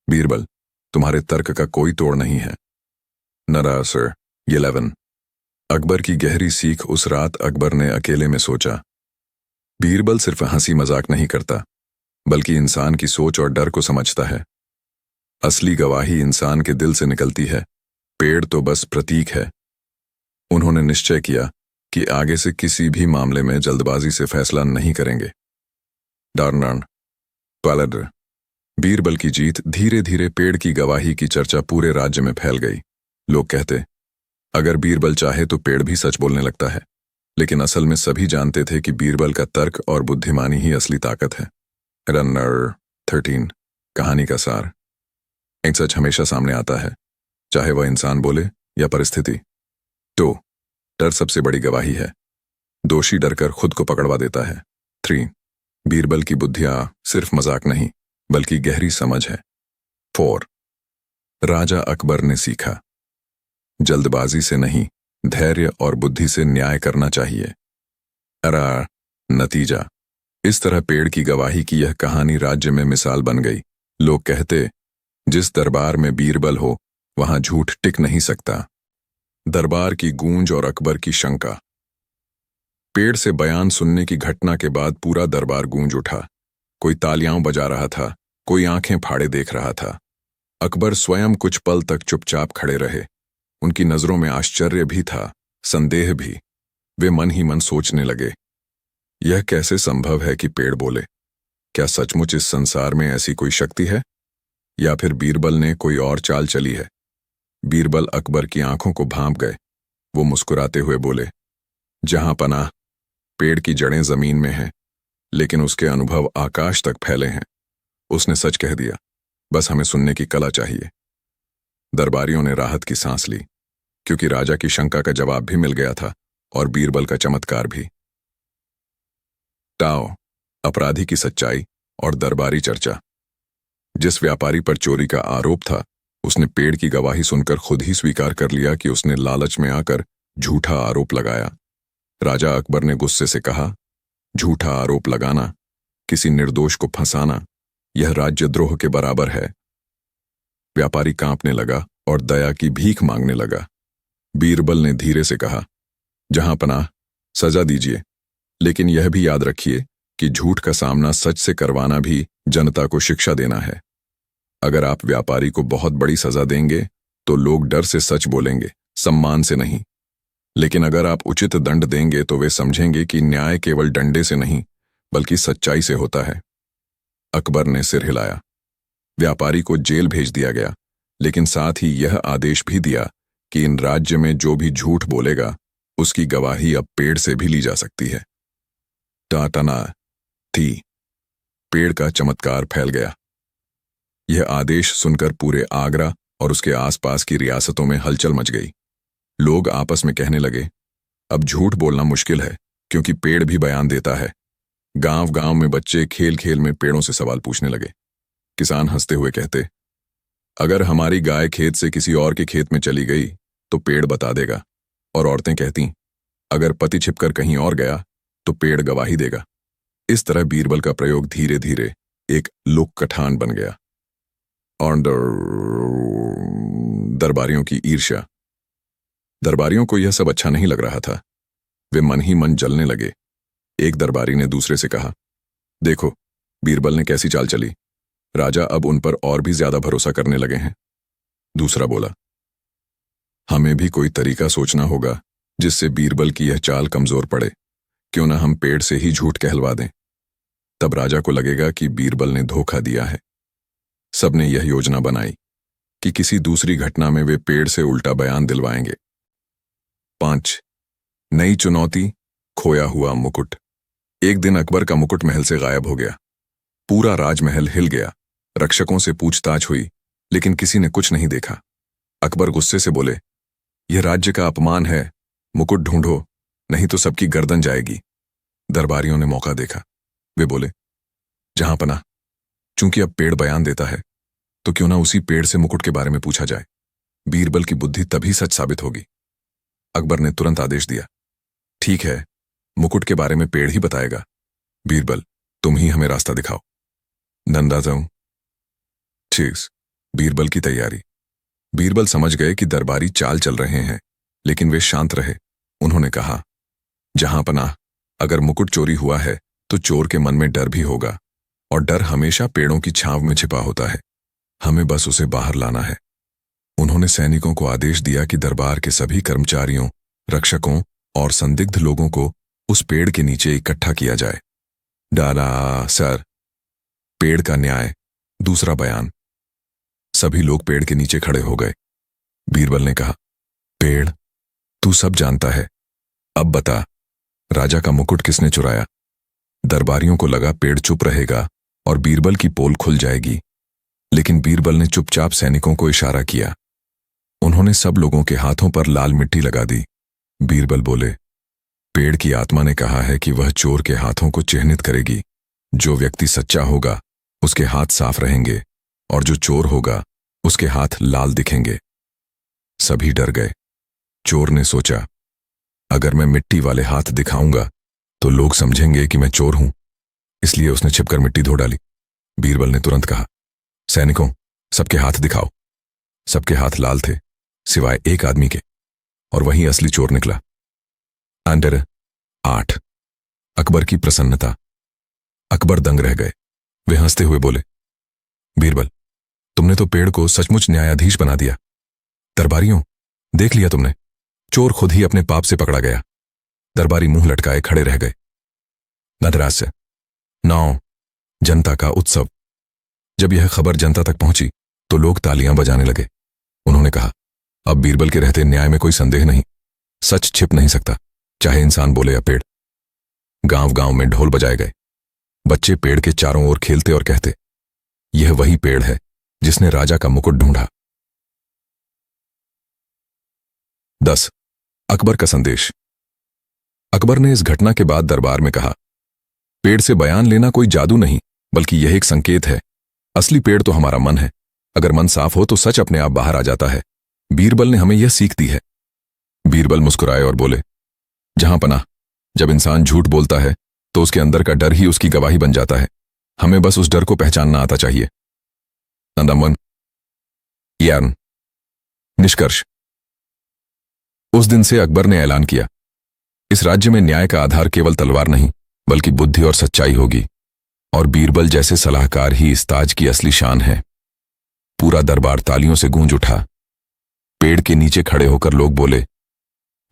बीरबल, तुम्हारे तर्क का कोई तोड़ नहीं है। नरा सर 11। अकबर की गहरी सीख। उस रात अकबर ने अकेले में सोचा, बीरबल सिर्फ हंसी मजाक नहीं करता, बल्कि इंसान की सोच और डर को समझता है। असली गवाही इंसान के दिल से निकलती है, पेड़ तो बस प्रतीक है। उन्होंने निश्चय किया कि आगे से किसी भी मामले में जल्दबाजी से फैसला नहीं करेंगे। डार्नर्न ट्वालडर। बीरबल की जीत। धीरे धीरे पेड़ की गवाही की चर्चा पूरे राज्य में फैल गई। लोग कहते, अगर बीरबल चाहे तो पेड़ भी सच बोलने लगता है। लेकिन असल में सभी जानते थे कि बीरबल का तर्क और बुद्धिमानी ही असली ताकत है। रनर 13। कहानी का सार। एक सच हमेशा सामने आता है, चाहे वह इंसान बोले या परिस्थिति। तो डर सबसे बड़ी गवाही है। दोषी डरकर खुद को पकड़वा देता है। 3। बीरबल की बुद्धियां सिर्फ मजाक नहीं, बल्कि गहरी समझ है। 4। राजा अकबर ने सीखा, जल्दबाजी से नहीं, धैर्य और बुद्धि से न्याय करना चाहिए। नतीजा। इस तरह पेड़ की गवाही की यह कहानी राज्य में मिसाल बन गई। लोग कहते, जिस दरबार में बीरबल हो वहां झूठ टिक नहीं सकता। दरबार की गूंज और अकबर की शंका। पेड़ से बयान सुनने की घटना के बाद पूरा दरबार गूंज उठा। कोई तालियां बजा रहा था, कोई आंखें फाड़े देख रहा था। अकबर स्वयं कुछ पल तक चुपचाप खड़े रहे। उनकी नजरों में आश्चर्य भी था, संदेह भी। वे मन ही मन सोचने लगे, यह कैसे संभव है कि पेड़ बोले? क्या सचमुच इस संसार में ऐसी कोई शक्ति है, या फिर बीरबल ने कोई और चाल चली है? बीरबल अकबर की आंखों को भांप गए। वो मुस्कुराते हुए बोले, जहां पनाह, पेड़ की जड़ें जमीन में हैं, लेकिन उसके अनुभव आकाश तक फैले हैं। उसने सच कह दिया, बस हमें सुनने की कला चाहिए। दरबारियों ने राहत की सांस ली, क्योंकि राजा की शंका का जवाब भी मिल गया था और बीरबल का चमत्कार भी। टाओ, अपराधी की सच्चाई और दरबारी चर्चा। जिस व्यापारी पर चोरी का आरोप था, उसने पेड़ की गवाही सुनकर खुद ही स्वीकार कर लिया कि उसने लालच में आकर झूठा आरोप लगाया। राजा अकबर ने गुस्से से कहा, झूठा आरोप लगाना, किसी निर्दोष को फंसाना, यह राज्यद्रोह के बराबर है। व्यापारी कांपने लगा और दया की भीख मांगने लगा। बीरबल ने धीरे से कहा, जहां पनाह, सजा दीजिए, लेकिन यह भी याद रखिए कि झूठ का सामना सच से करवाना भी जनता को शिक्षा देना है। अगर आप व्यापारी को बहुत बड़ी सजा देंगे तो लोग डर से सच बोलेंगे, सम्मान से नहीं। लेकिन अगर आप उचित दंड देंगे तो वे समझेंगे कि न्याय केवल डंडे से नहीं, बल्कि सच्चाई से होता है। अकबर ने सिर हिलाया। व्यापारी को जेल भेज दिया गया, लेकिन साथ ही यह आदेश भी दिया कि इन राज्य में जो भी झूठ बोलेगा, उसकी गवाही अब पेड़ से भी ली जा सकती है। टाटना थी। पेड़ का चमत्कार फैल गया। यह आदेश सुनकर पूरे आगरा और उसके आसपास की रियासतों में हलचल मच गई। लोग आपस में कहने लगे, अब झूठ बोलना मुश्किल है, क्योंकि पेड़ भी बयान देता है। गांव गांव में बच्चे खेल खेल में पेड़ों से सवाल पूछने लगे। किसान हंसते हुए कहते, अगर हमारी गाय खेत से किसी और के खेत में चली गई तो पेड़ बता देगा। और औरतें कहती, अगर पति छिपकर कहीं और गया तो पेड़ गवाही देगा। इस तरह बीरबल का प्रयोग धीरे धीरे एक लोक कथान बन गया। और दरबारियों की ईर्ष्या। दरबारियों को यह सब अच्छा नहीं लग रहा था। वे मन ही मन जलने लगे। एक दरबारी ने दूसरे से कहा, देखो, बीरबल ने कैसी चाल चली। राजा अब उन पर और भी ज्यादा भरोसा करने लगे हैं। दूसरा बोला, हमें भी कोई तरीका सोचना होगा जिससे बीरबल की यह चाल कमजोर पड़े। क्यों ना हम पेड़ से ही झूठ कहलवा दें, तब राजा को लगेगा कि बीरबल ने धोखा दिया है। सबने यह योजना बनाई कि किसी दूसरी घटना में वे पेड़ से उल्टा बयान दिलवाएंगे। 5. नई चुनौती, खोया हुआ मुकुट। एक दिन अकबर का मुकुट महल से गायब हो गया। पूरा राजमहल हिल गया। रक्षकों से पूछताछ हुई, लेकिन किसी ने कुछ नहीं देखा। अकबर गुस्से से बोले, यह राज्य का अपमान है, मुकुट ढूंढो, नहीं तो सबकी गर्दन जाएगी। दरबारियों ने मौका देखा। वे बोले, जहां पनाह, चूंकि अब पेड़ बयान देता है, तो क्यों ना उसी पेड़ से मुकुट के बारे में पूछा जाए। बीरबल की बुद्धि तभी सच साबित होगी। अकबर ने तुरंत आदेश दिया, ठीक है, मुकुट के बारे में पेड़ ही बताएगा। बीरबल, तुम ही हमें रास्ता दिखाओ। नंदा जाऊं? ठीक। बीरबल की तैयारी। बीरबल समझ गए कि दरबारी चाल चल रहे हैं, लेकिन वे शांत रहे। उन्होंने कहा, जहां पनाह, अगर मुकुट चोरी हुआ है तो चोर के मन में डर भी होगा, और डर हमेशा पेड़ों की छांव में छिपा होता है। हमें बस उसे बाहर लाना है। उन्होंने सैनिकों को आदेश दिया कि दरबार के सभी कर्मचारियों, रक्षकों और संदिग्ध लोगों को उस पेड़ के नीचे इकट्ठा किया जाए। डाला सर। पेड़ का न्याय। दूसरा बयान। सभी लोग पेड़ के नीचे खड़े हो गए। बीरबल ने कहा, पेड़, तू सब जानता है, अब बता, राजा का मुकुट किसने चुराया? दरबारियों को लगा पेड़ चुप रहेगा और बीरबल की पोल खुल जाएगी, लेकिन बीरबल ने चुपचाप सैनिकों को इशारा किया। उन्होंने सब लोगों के हाथों पर लाल मिट्टी लगा दी। बीरबल बोले, पेड़ की आत्मा ने कहा है कि वह चोर के हाथों को चिह्नित करेगी। जो व्यक्ति सच्चा होगा उसके हाथ साफ रहेंगे, और जो चोर होगा उसके हाथ लाल दिखेंगे। सभी डर गए। चोर ने सोचा, अगर मैं मिट्टी वाले हाथ दिखाऊंगा तो लोग समझेंगे कि मैं चोर हूं, इसलिए उसने छिपकर मिट्टी धो डाली। बीरबल ने तुरंत कहा, सैनिकों, सबके हाथ दिखाओ। सबके हाथ लाल थे, सिवाय एक आदमी के, और वही असली चोर निकला। अंडर 8। अकबर की प्रसन्नता। अकबर दंग रह गए। वे हंसते हुए बोले, बीरबल, तुमने तो पेड़ को सचमुच न्यायाधीश बना दिया। दरबारियों, देख लिया तुमने, चोर खुद ही अपने पाप से पकड़ा गया। दरबारी मुंह लटकाए खड़े रह गए। नदरास्य। 9। जनता का उत्सव। जब यह खबर जनता तक पहुंची तो लोग तालियां बजाने लगे। उन्होंने कहा, अब बीरबल के रहते न्याय में कोई संदेह नहीं। सच छिप नहीं सकता, चाहे इंसान बोले या पेड़। गांव गांव में ढोल बजाए गए। बच्चे पेड़ के चारों ओर खेलते और कहते, यह वही पेड़ है जिसने राजा का मुकुट ढूंढा। 10। अकबर का संदेश। अकबर ने इस घटना के बाद दरबार में कहा, पेड़ से बयान लेना कोई जादू नहीं, बल्कि यह एक संकेत है। असली पेड़ तो हमारा मन है। अगर मन साफ हो तो सच अपने आप बाहर आ जाता है। बीरबल ने हमें यह सीख दी है। बीरबल मुस्कुराए और बोले, जहां पनाह, जब इंसान झूठ बोलता है तो उसके अंदर का डर ही उसकी गवाही बन जाता है। हमें बस उस डर को पहचानना आता चाहिए। नंदमवन। यान। निष्कर्ष। उस दिन से अकबर ने ऐलान किया, इस राज्य में न्याय का आधार केवल तलवार नहीं, बल्कि बुद्धि और सच्चाई होगी, और बीरबल जैसे सलाहकार ही इस ताज की असली शान है। पूरा दरबार तालियों से गूंज उठा। पेड़ के नीचे खड़े होकर लोग बोले,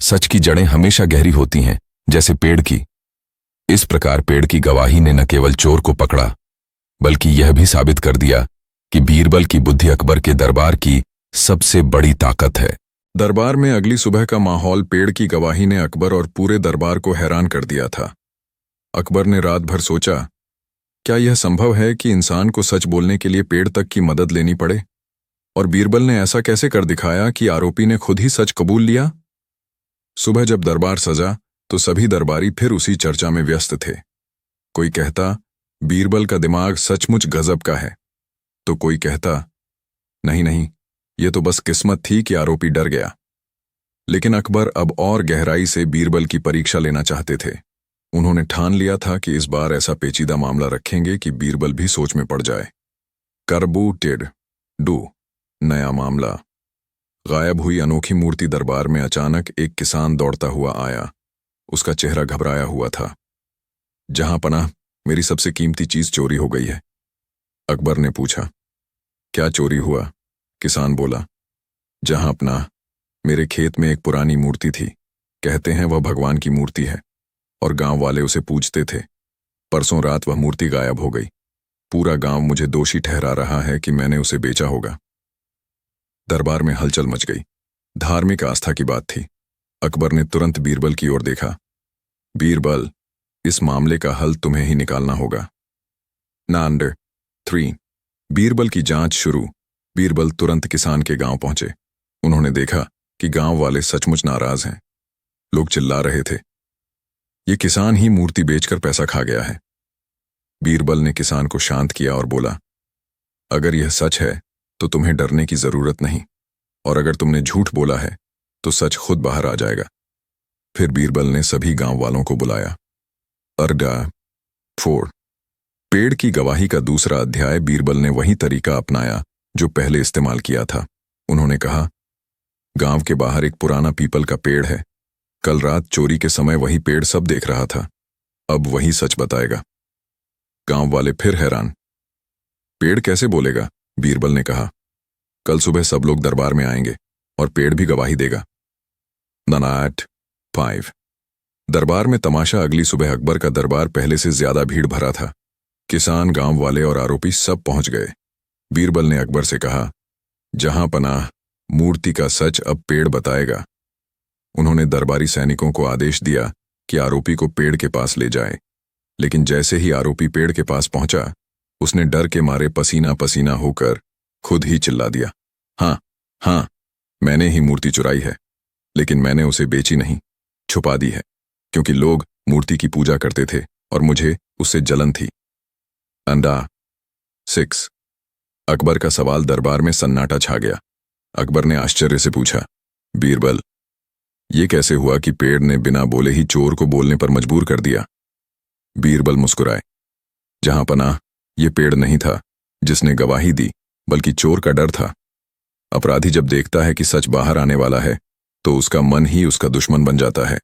सच की जड़ें हमेशा गहरी होती हैं, जैसे पेड़ की। इस प्रकार पेड़ की गवाही ने न केवल चोर को पकड़ा, बल्कि यह भी साबित कर दिया कि बीरबल की बुद्धि अकबर के दरबार की सबसे बड़ी ताकत है। दरबार में अगली सुबह का माहौल पेड़ की गवाही ने अकबर और पूरे दरबार को हैरान कर दिया था। अकबर ने रात भर सोचा, क्या यह संभव है कि इंसान को सच बोलने के लिए पेड़ तक की मदद लेनी पड़े? और बीरबल ने ऐसा कैसे कर दिखाया कि आरोपी ने खुद ही सच कबूल लिया? सुबह जब दरबार सजा तो सभी दरबारी फिर उसी चर्चा में व्यस्त थे। कोई कहता, बीरबल का दिमाग सचमुच गजब का है, तो कोई कहता, नहीं नहीं, ये तो बस किस्मत थी कि आरोपी डर गया। लेकिन अकबर अब और गहराई से बीरबल की परीक्षा लेना चाहते थे। उन्होंने ठान लिया था कि इस बार ऐसा पेचीदा मामला रखेंगे कि बीरबल भी सोच में पड़ जाए। करबू टेड डू। नया मामला। गायब हुई अनोखी मूर्ति दरबार में अचानक एक किसान दौड़ता हुआ आया। उसका चेहरा घबराया हुआ था। जहां पनाह, मेरी सबसे कीमती चीज चोरी हो गई है। अकबर ने पूछा, क्या चोरी हुआ? किसान बोला, जहां पनाह, मेरे खेत में एक पुरानी मूर्ति थी। कहते हैं वह भगवान की मूर्ति है, और गांव वाले उसे पूजते थे। परसों रात वह मूर्ति गायब हो गई। पूरा गांव मुझे दोषी ठहरा रहा है कि मैंने उसे बेचा होगा। दरबार में हलचल मच गई। धार्मिक आस्था की बात थी। अकबर ने तुरंत बीरबल की ओर देखा। बीरबल, इस मामले का हल तुम्हें ही निकालना होगा। नंबर 3। बीरबल की जांच शुरू। बीरबल तुरंत किसान के गांव पहुंचे। उन्होंने देखा कि गांव वाले सचमुच नाराज हैं। लोग चिल्ला रहे थे, ये किसान ही मूर्ति बेचकर पैसा खा गया है। बीरबल ने किसान को शांत किया और बोला, अगर यह सच है तो तुम्हें डरने की जरूरत नहीं, और अगर तुमने झूठ बोला है तो सच खुद बाहर आ जाएगा। फिर बीरबल ने सभी गांव वालों को बुलाया। अरडा 4। पेड़ की गवाही का दूसरा अध्याय। बीरबल ने वही तरीका अपनाया जो पहले इस्तेमाल किया था। उन्होंने कहा, गांव के बाहर एक पुराना पीपल का पेड़ है। कल रात चोरी के समय वही पेड़ सब देख रहा था। अब वही सच बताएगा। गांव वाले फिर हैरान। पेड़ कैसे बोलेगा? बीरबल ने कहा, कल सुबह सब लोग दरबार में आएंगे और पेड़ भी गवाही देगा। नाइट 5। दरबार में तमाशा। अगली सुबह अकबर का दरबार पहले से ज्यादा भीड़ भरा था। किसान, गांव वाले और आरोपी सब पहुंच गए। बीरबल ने अकबर से कहा, जहां पनाह, मूर्ति का सच अब पेड़ बताएगा। उन्होंने दरबारी सैनिकों को आदेश दिया कि आरोपी को पेड़ के पास ले जाए। लेकिन जैसे ही आरोपी पेड़ के पास पहुंचा, उसने डर के मारे पसीना पसीना होकर खुद ही चिल्ला दिया, हाँ, मैंने ही मूर्ति चुराई है, लेकिन मैंने उसे बेची नहीं, छुपा दी है, क्योंकि लोग मूर्ति की पूजा करते थे और मुझे उससे जलन थी। अंडा 6। अकबर का सवाल। दरबार में सन्नाटा छा गया। अकबर ने आश्चर्य से पूछा, बीरबल, ये कैसे हुआ कि पेड़ ने बिना बोले ही चोर को बोलने पर मजबूर कर दिया? बीरबल मुस्कुराए, जहां पनाह, ये पेड़ नहीं था जिसने गवाही दी, बल्कि चोर का डर था। अपराधी जब देखता है कि सच बाहर आने वाला है, तो उसका मन ही उसका दुश्मन बन जाता है।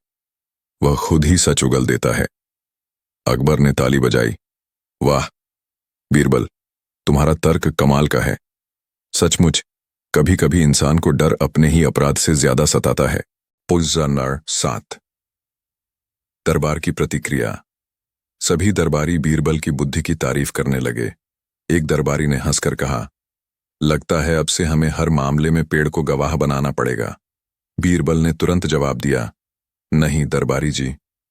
वह खुद ही सच उगल देता है। अकबर ने ताली बजाई। वाह बीरबल, तुम्हारा तर्क कमाल का है। सचमुच कभी कभी इंसान को डर अपने ही अपराध से ज्यादा सताता है। पुज़नर 7। दरबार की प्रतिक्रिया। सभी दरबारी बीरबल की बुद्धि की तारीफ करने लगे। एक दरबारी ने हंसकर कहा, लगता है अब से हमें हर मामले में पेड़ को गवाह बनाना पड़ेगा। बीरबल ने तुरंत जवाब दिया, नहीं दरबारी जी,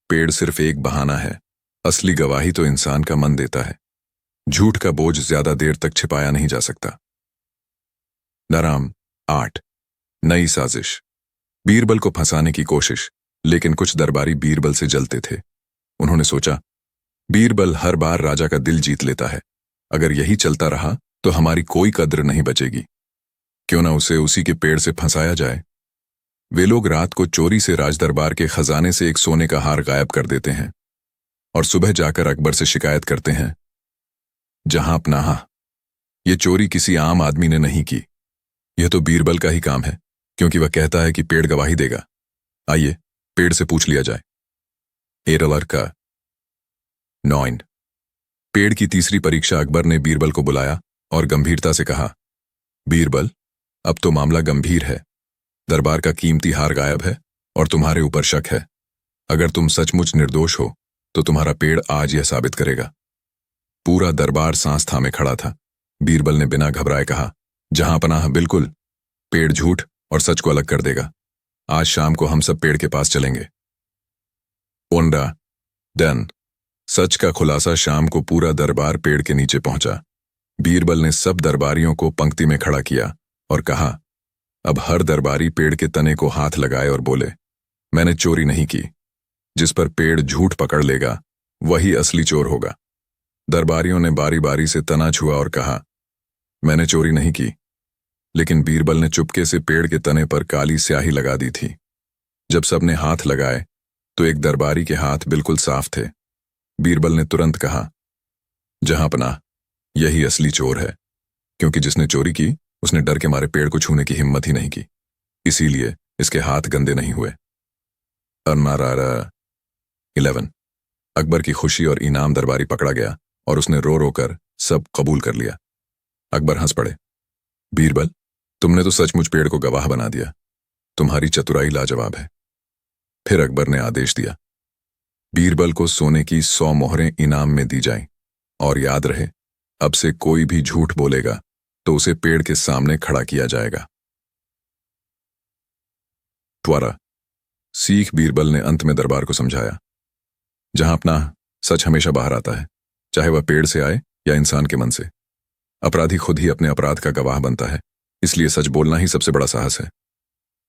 पेड़ सिर्फ एक बहाना है। असली गवाही तो इंसान का मन देता है। झूठ का बोझ ज्यादा देर तक छिपाया नहीं जा सकता। नाराम 8। नई साजिश। बीरबल को फंसाने की कोशिश, लेकिन कुछ दरबारी बीरबल से जलते थे। उन्होंने सोचा, बीरबल हर बार राजा का दिल जीत लेता है। अगर यही चलता रहा तो हमारी कोई कद्र नहीं बचेगी। क्यों ना उसे उसी के पेड़ से फंसाया जाए। वे लोग रात को चोरी से राजदरबार के खजाने से एक सोने का हार गायब कर देते हैं और सुबह जाकर अकबर से शिकायत करते हैं, जहां पनाह, ये चोरी किसी आम आदमी ने नहीं की। यह तो बीरबल का ही काम है, क्योंकि वह कहता है कि पेड़ गवाही देगा। आइए पेड़ से पूछ लिया जाए। एरलर का 9। पेड़ की तीसरी परीक्षा। अकबर ने बीरबल को बुलाया और गंभीरता से कहा, बीरबल, अब तो मामला गंभीर है। दरबार का कीमती हार गायब है और तुम्हारे ऊपर शक है। अगर तुम सचमुच निर्दोष हो तो तुम्हारा पेड़ आज यह साबित करेगा। पूरा दरबार सांस थामे खड़ा था। बीरबल ने बिना घबराए कहा, जहां पनाह, बिल्कुल, पेड़ झूठ और सच को अलग कर देगा। आज शाम को हम सब पेड़ के पास चलेंगे। ओंडा देन। सच का खुलासा। शाम को पूरा दरबार पेड़ के नीचे पहुंचा। बीरबल ने सब दरबारियों को पंक्ति में खड़ा किया और कहा, अब हर दरबारी पेड़ के तने को हाथ लगाए और बोले, मैंने चोरी नहीं की। जिस पर पेड़ झूठ पकड़ लेगा वही असली चोर होगा। दरबारियों ने बारी बारी से तना छुआ और कहा, मैंने चोरी नहीं की। लेकिन बीरबल ने चुपके से पेड़ के तने पर काली स्याही लगा दी थी। जब सबने हाथ लगाए तो एक दरबारी के हाथ बिल्कुल साफ थे। बीरबल ने तुरंत कहा, जहां पनाह, यही असली चोर है, क्योंकि जिसने चोरी की उसने डर के मारे पेड़ को छूने की हिम्मत ही नहीं की, इसीलिए इसके हाथ गंदे नहीं हुए। अनमारारा 11। अकबर की खुशी और इनाम। दरबारी पकड़ा गया और उसने रो रो कर सब कबूल कर लिया। अकबर हंस पड़े, बीरबल, तुमने तो सचमुच पेड़ को गवाह बना दिया। तुम्हारी चतुराई लाजवाब है। फिर अकबर ने आदेश दिया, बीरबल को सोने की 100 मोहरें इनाम में दी जाएं, और याद रहे, अब से कोई भी झूठ बोलेगा तो उसे पेड़ के सामने खड़ा किया जाएगा। त्वरा सीख। बीरबल ने अंत में दरबार को समझाया, जहां अपना सच हमेशा बाहर आता है, चाहे वह पेड़ से आए या इंसान के मन से। अपराधी खुद ही अपने अपराध का गवाह बनता है, इसलिए सच बोलना ही सबसे बड़ा साहस है।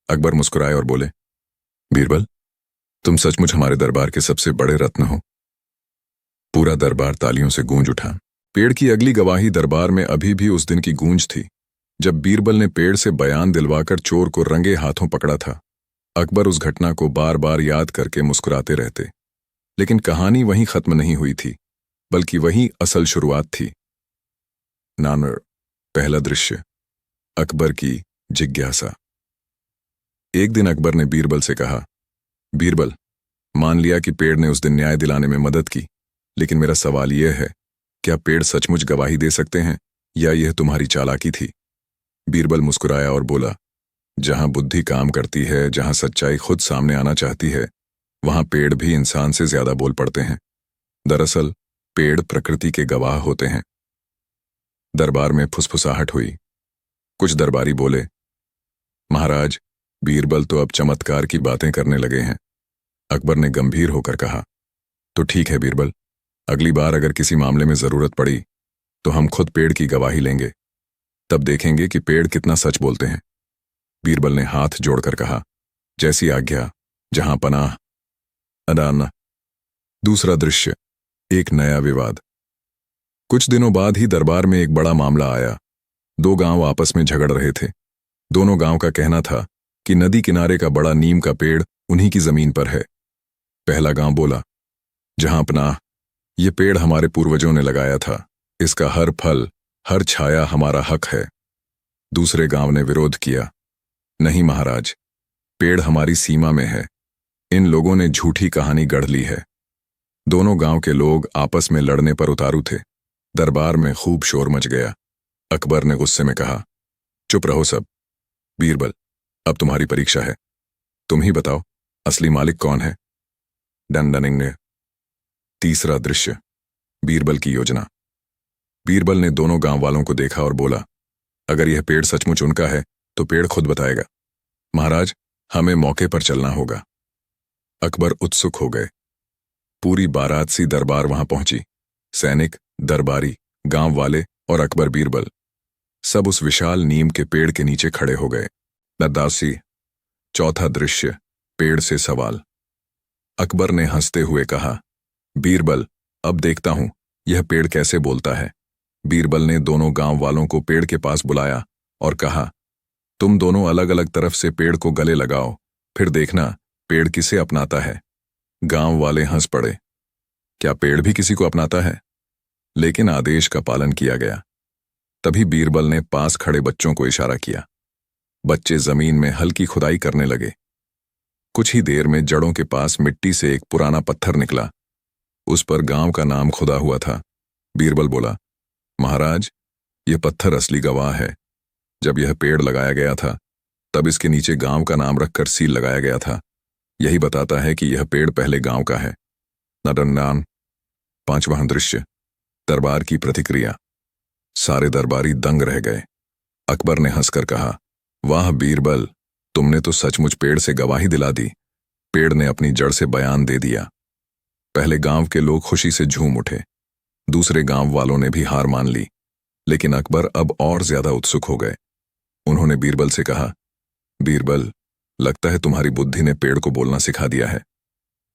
अकबर मुस्कुराए और बोले, बीरबल, तुम सचमुच हमारे दरबार के सबसे बड़े रत्न हो। पूरा दरबार तालियों से गूंज उठा। पेड़ की अगली गवाही। दरबार में अभी भी उस दिन की गूंज थी जब बीरबल ने पेड़ से बयान दिलवाकर चोर को रंगे हाथों पकड़ा था। अकबर उस घटना को बार बार याद करके मुस्कुराते रहते, लेकिन कहानी वहीं खत्म नहीं हुई थी। बल्कि वही असल शुरुआत थी। नानर, पहला दृश्य, अकबर की जिज्ञासा। एक दिन अकबर ने बीरबल से कहा, बीरबल, मान लिया कि पेड़ ने उस दिन न्याय दिलाने में मदद की, लेकिन मेरा सवाल यह है, क्या पेड़ सचमुच गवाही दे सकते हैं या यह तुम्हारी चालाकी थी? बीरबल मुस्कुराया और बोला, जहां बुद्धि काम करती है, जहां सच्चाई खुद सामने आना चाहती है, वहां पेड़ भी इंसान से ज्यादा बोल पड़ते हैं। दरअसल पेड़ प्रकृति के गवाह होते हैं। दरबार में फुसफुसाहट हुई। कुछ दरबारी बोले, महाराज, बीरबल तो अब चमत्कार की बातें करने लगे हैं। अकबर ने गंभीर होकर कहा, तो ठीक है बीरबल, अगली बार अगर किसी मामले में जरूरत पड़ी तो हम खुद पेड़ की गवाही लेंगे, तब देखेंगे कि पेड़ कितना सच बोलते हैं। बीरबल ने हाथ जोड़कर कहा, जैसी आज्ञा, जहां पनाह। अदाना। दूसरा दृश्य, एक नया विवाद। कुछ दिनों बाद ही दरबार में एक बड़ा मामला आया। दो गांव आपस में झगड़ रहे थे। दोनों गांव का कहना था कि नदी किनारे का बड़ा नीम का पेड़ उन्हीं की जमीन पर है। पहला गांव बोला, जहां पनाह, ये पेड़ हमारे पूर्वजों ने लगाया था, इसका हर फल, हर छाया हमारा हक है। दूसरे गांव ने विरोध किया, नहीं महाराज, पेड़ हमारी सीमा में है, इन लोगों ने झूठी कहानी गढ़ ली है। दोनों गांव के लोग आपस में लड़ने पर उतारू थे। दरबार में खूब शोर मच गया। अकबर ने गुस्से में कहा, चुप रहो सब। बीरबल, अब तुम्हारी परीक्षा है, तुम ही बताओ असली मालिक कौन है? डनडनिंग ने। तीसरा दृश्य, बीरबल की योजना। बीरबल ने दोनों गांव वालों को देखा और बोला, अगर यह पेड़ सचमुच उनका है तो पेड़ खुद बताएगा। महाराज, हमें मौके पर चलना होगा। अकबर उत्सुक हो गए। पूरी बारात सी दरबार वहां पहुंची। सैनिक, दरबारी, गांव वाले और अकबर बीरबल सब उस विशाल नीम के पेड़ के नीचे खड़े हो गए। लद्दासी। चौथा दृश्य, पेड़ से सवाल। अकबर ने हंसते हुए कहा, बीरबल, अब देखता हूं यह पेड़ कैसे बोलता है। बीरबल ने दोनों गांव वालों को पेड़ के पास बुलाया और कहा, तुम दोनों अलग अलग तरफ से पेड़ को गले लगाओ, फिर देखना पेड़ किसे अपनाता है। गांव वाले हंस पड़े। क्या पेड़ भी किसी को अपनाता है? लेकिन आदेश का पालन किया गया। तभी बीरबल ने पास खड़े बच्चों को इशारा किया। बच्चे जमीन में हल्की खुदाई करने लगे। कुछ ही देर में जड़ों के पास मिट्टी से एक पुराना पत्थर निकला। उस पर गांव का नाम खुदा हुआ था। बीरबल बोला, महाराज, यह पत्थर असली गवाह है। जब यह पेड़ लगाया गया था तब इसके नीचे गांव का नाम रखकर सील लगाया गया था। यही बताता है कि यह पेड़ पहले गांव का है। नडन्नान। पांचवां दृश्य, दरबार की प्रतिक्रिया। सारे दरबारी दंग रह गए। अकबर ने हंसकर कहा, वाह बीरबल, तुमने तो सचमुच पेड़ से गवाही दिला दी। पेड़ ने अपनी जड़ से बयान दे दिया। पहले गांव के लोग खुशी से झूम उठे। दूसरे गांव वालों ने भी हार मान ली। लेकिन अकबर अब और ज्यादा उत्सुक हो गए। उन्होंने बीरबल से कहा, बीरबल, लगता है तुम्हारी बुद्धि ने पेड़ को बोलना सिखा दिया है।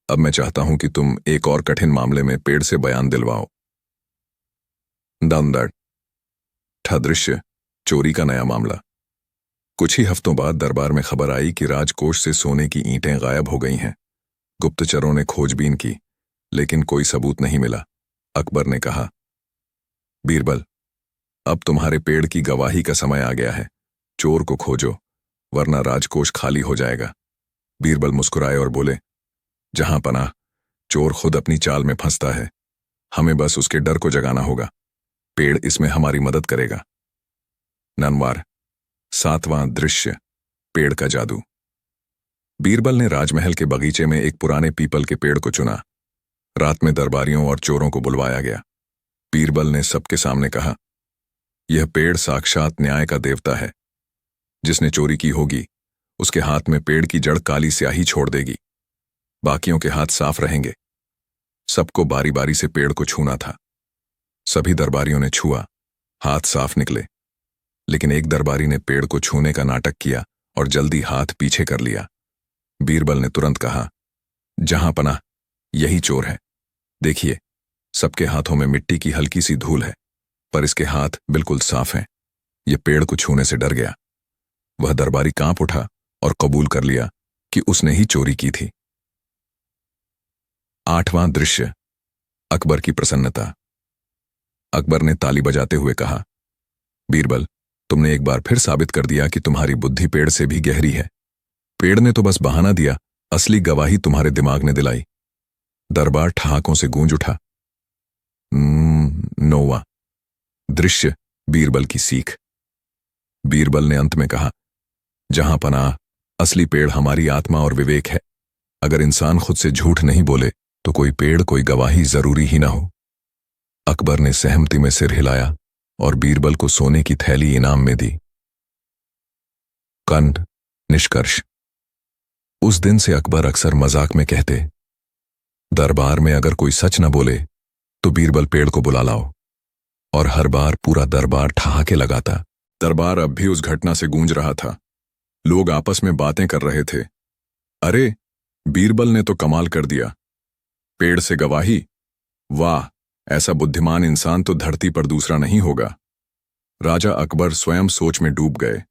अब मैं चाहता हूं कि तुम एक और कठिन मामले में पेड़ से बयान दिलवाओ। दामदार। छठा दृश्य, चोरी का नया मामला। कुछ ही हफ्तों बाद दरबार में खबर आई कि राजकोष से सोने की ईंटें गायब हो गई हैं। गुप्तचरों ने खोजबीन की, लेकिन कोई सबूत नहीं मिला। अकबर ने कहा, बीरबल, अब तुम्हारे पेड़ की गवाही का समय आ गया है। चोर को खोजो, वरना राजकोष खाली हो जाएगा। बीरबल मुस्कुराए और बोले, जहां पनाह, चोर खुद अपनी चाल में फंसता है। हमें बस उसके डर को जगाना होगा। पेड़ इसमें हमारी मदद करेगा। ननवार। सातवां दृश्य, पेड़ का जादू। बीरबल ने राजमहल के बगीचे में एक पुराने पीपल के पेड़ को चुना। रात में दरबारियों और चोरों को बुलवाया गया। बीरबल ने सबके सामने कहा, यह पेड़ साक्षात न्याय का देवता है। जिसने चोरी की होगी उसके हाथ में पेड़ की जड़ काली स्याही छोड़ देगी। बाकियों के हाथ साफ रहेंगे। सबको बारी बारी से पेड़ को छूना था। सभी दरबारियों ने छुआ, हाथ साफ निकले। लेकिन एक दरबारी ने पेड़ को छूने का नाटक किया और जल्दी हाथ पीछे कर लिया। बीरबल ने तुरंत कहा, जहां पनाह, यही चोर है। देखिए, सबके हाथों में मिट्टी की हल्की सी धूल है, पर इसके हाथ बिल्कुल साफ हैं। यह पेड़ को छूने से डर गया। वह दरबारी कांप उठा और कबूल कर लिया कि उसने ही चोरी की थी। आठवां दृश्य, अकबर की प्रसन्नता। अकबर ने ताली बजाते हुए कहा, बीरबल, तुमने एक बार फिर साबित कर दिया कि तुम्हारी बुद्धि पेड़ से भी गहरी है। पेड़ ने तो बस बहाना दिया, असली गवाही तुम्हारे दिमाग ने दिलाई। दरबार ठहाकों से गूंज उठा। नौवां दृश्य, बीरबल की सीख। बीरबल ने अंत में कहा, जहां पनाह, असली पेड़ हमारी आत्मा और विवेक है। अगर इंसान खुद से झूठ नहीं बोले तो कोई पेड़, कोई गवाही जरूरी ही ना हो। अकबर ने सहमति में सिर हिलाया और बीरबल को सोने की थैली इनाम में दी। कंठ निष्कर्ष। उस दिन से अकबर अक्सर मजाक में कहते, दरबार में अगर कोई सच न बोले तो बीरबल पेड़ को बुला लाओ। और हर बार पूरा दरबार ठहाके लगाता। दरबार अब भी उस घटना से गूंज रहा था। लोग आपस में बातें कर रहे थे। अरे, बीरबल ने तो कमाल कर दिया। पेड़ से गवाही, वाह, ऐसा बुद्धिमान इंसान तो धरती पर दूसरा नहीं होगा। राजा अकबर स्वयं सोच में डूब गए।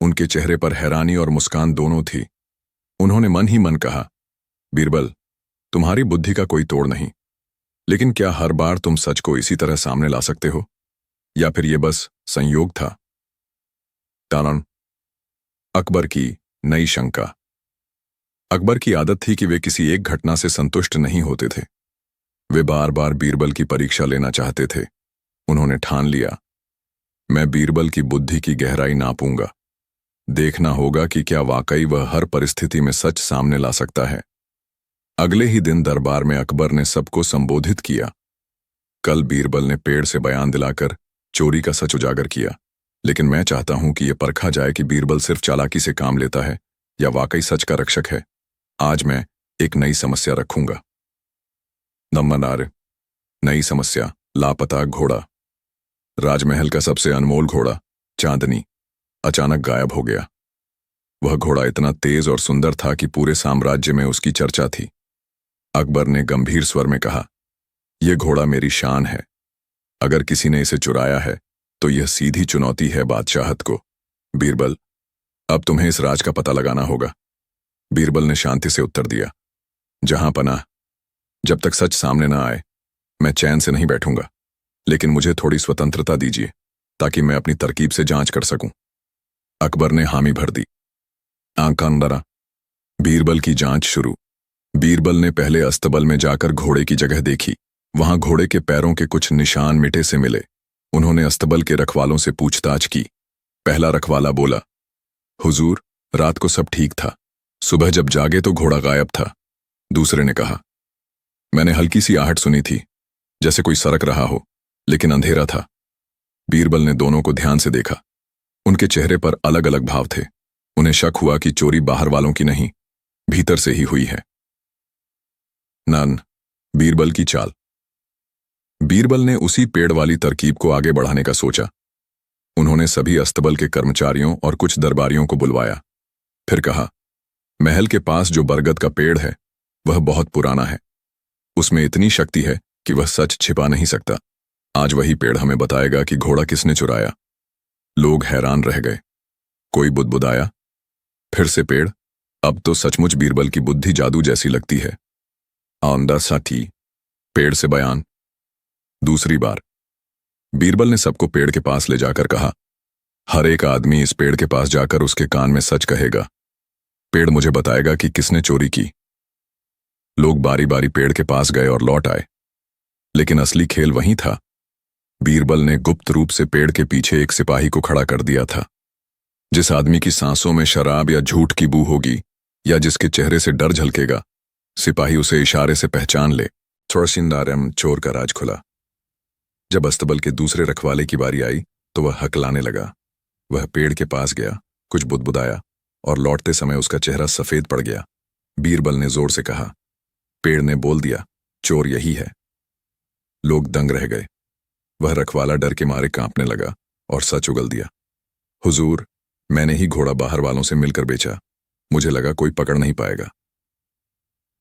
उनके चेहरे पर हैरानी और मुस्कान दोनों थी। उन्होंने मन ही मन कहा, बीरबल, तुम्हारी बुद्धि का कोई तोड़ नहीं, लेकिन क्या हर बार तुम सच को इसी तरह सामने ला सकते हो, या फिर यह बस संयोग था? तारण। अकबर की नई शंका। अकबर की आदत थी कि वे किसी एक घटना से संतुष्ट नहीं होते थे। वे बार बार बीरबल की परीक्षा लेना चाहते थे। उन्होंने ठान लिया, मैं बीरबल की बुद्धि की गहराई नापूंगा। देखना होगा कि क्या वाकई वह हर परिस्थिति में सच सामने ला सकता है। अगले ही दिन दरबार में अकबर ने सबको संबोधित किया। कल बीरबल ने पेड़ से बयान दिलाकर चोरी का सच उजागर किया, लेकिन मैं चाहता हूं कि यह परखा जाए कि बीरबल सिर्फ चालाकी से काम लेता है या वाकई सच का रक्षक है। आज मैं एक नई समस्या रखूंगा। नंबर नई समस्या, लापता घोड़ा। राजमहल का सबसे अनमोल घोड़ा चांदनी अचानक गायब हो गया। वह घोड़ा इतना तेज और सुंदर था कि पूरे साम्राज्य में उसकी चर्चा थी। अकबर ने गंभीर स्वर में कहा, यह घोड़ा मेरी शान है। अगर किसी ने इसे चुराया है तो यह सीधी चुनौती है बादशाहत को। बीरबल, अब तुम्हें इस राज का पता लगाना होगा। बीरबल ने शांति से उत्तर दिया, जहां पनाह, जब तक सच सामने ना आए मैं चैन से नहीं बैठूंगा, लेकिन मुझे थोड़ी स्वतंत्रता दीजिए ताकि मैं अपनी तरकीब से जांच कर सकूं। अकबर ने हामी भर दी। आंख अंदरा। बीरबल की जांच शुरू। बीरबल ने पहले अस्तबल में जाकर घोड़े की जगह देखी। वहां घोड़े के पैरों के कुछ निशान मिटे से मिले। उन्होंने अस्तबल के रखवालों से पूछताछ की। पहला रखवाला बोला, हुजूर, रात को सब ठीक था, सुबह जब जागे तो घोड़ा गायब था। दूसरे ने कहा, मैंने हल्की सी आहट सुनी थी, जैसे कोई सरक रहा हो, लेकिन अंधेरा था। बीरबल ने दोनों को ध्यान से देखा। उनके चेहरे पर अलग अलग भाव थे। उन्हें शक हुआ कि चोरी बाहर वालों की नहीं, भीतर से ही हुई है। नन बीरबल की चाल। बीरबल ने उसी पेड़ वाली तरकीब को आगे बढ़ाने का सोचा। उन्होंने सभी अस्तबल के कर्मचारियों और कुछ दरबारियों को बुलवाया। फिर कहा, महल के पास जो बरगद का पेड़ है वह बहुत पुराना है। उसमें इतनी शक्ति है कि वह सच छिपा नहीं सकता। आज वही पेड़ हमें बताएगा कि घोड़ा किसने चुराया। लोग हैरान रह गए। कोई बुदबुदाया, फिर से पेड़। अब तो सचमुच बीरबल की बुद्धि जादू जैसी लगती है। आंदा साठी, पेड़ से बयान। दूसरी बार बीरबल ने सबको पेड़ के पास ले जाकर कहा, हर एक आदमी इस पेड़ के पास जाकर उसके कान में सच कहेगा। पेड़ मुझे बताएगा कि किसने चोरी की। लोग बारी बारी पेड़ के पास गए और लौट आए, लेकिन असली खेल वहीं था। बीरबल ने गुप्त रूप से पेड़ के पीछे एक सिपाही को खड़ा कर दिया था। जिस आदमी की सांसों में शराब या झूठ की बू होगी या जिसके चेहरे से डर झलकेगा, सिपाही उसे इशारे से पहचान ले। थोड़सिंदारम चोर का राज खुला। जब अस्तबल के दूसरे रखवाले की बारी आई तो वह हकलाने लगा। वह पेड़ के पास गया, कुछ बुदबुदाया और लौटते समय उसका चेहरा सफेद पड़ गया। बीरबल ने जोर से कहा, पेड़ ने बोल दिया, चोर यही है। लोग दंग रह गए। वह रखवाला डर के मारे कांपने लगा और सच उगल दिया, हुजूर, मैंने ही घोड़ा बाहर वालों से मिलकर बेचा। मुझे लगा कोई पकड़ नहीं पाएगा।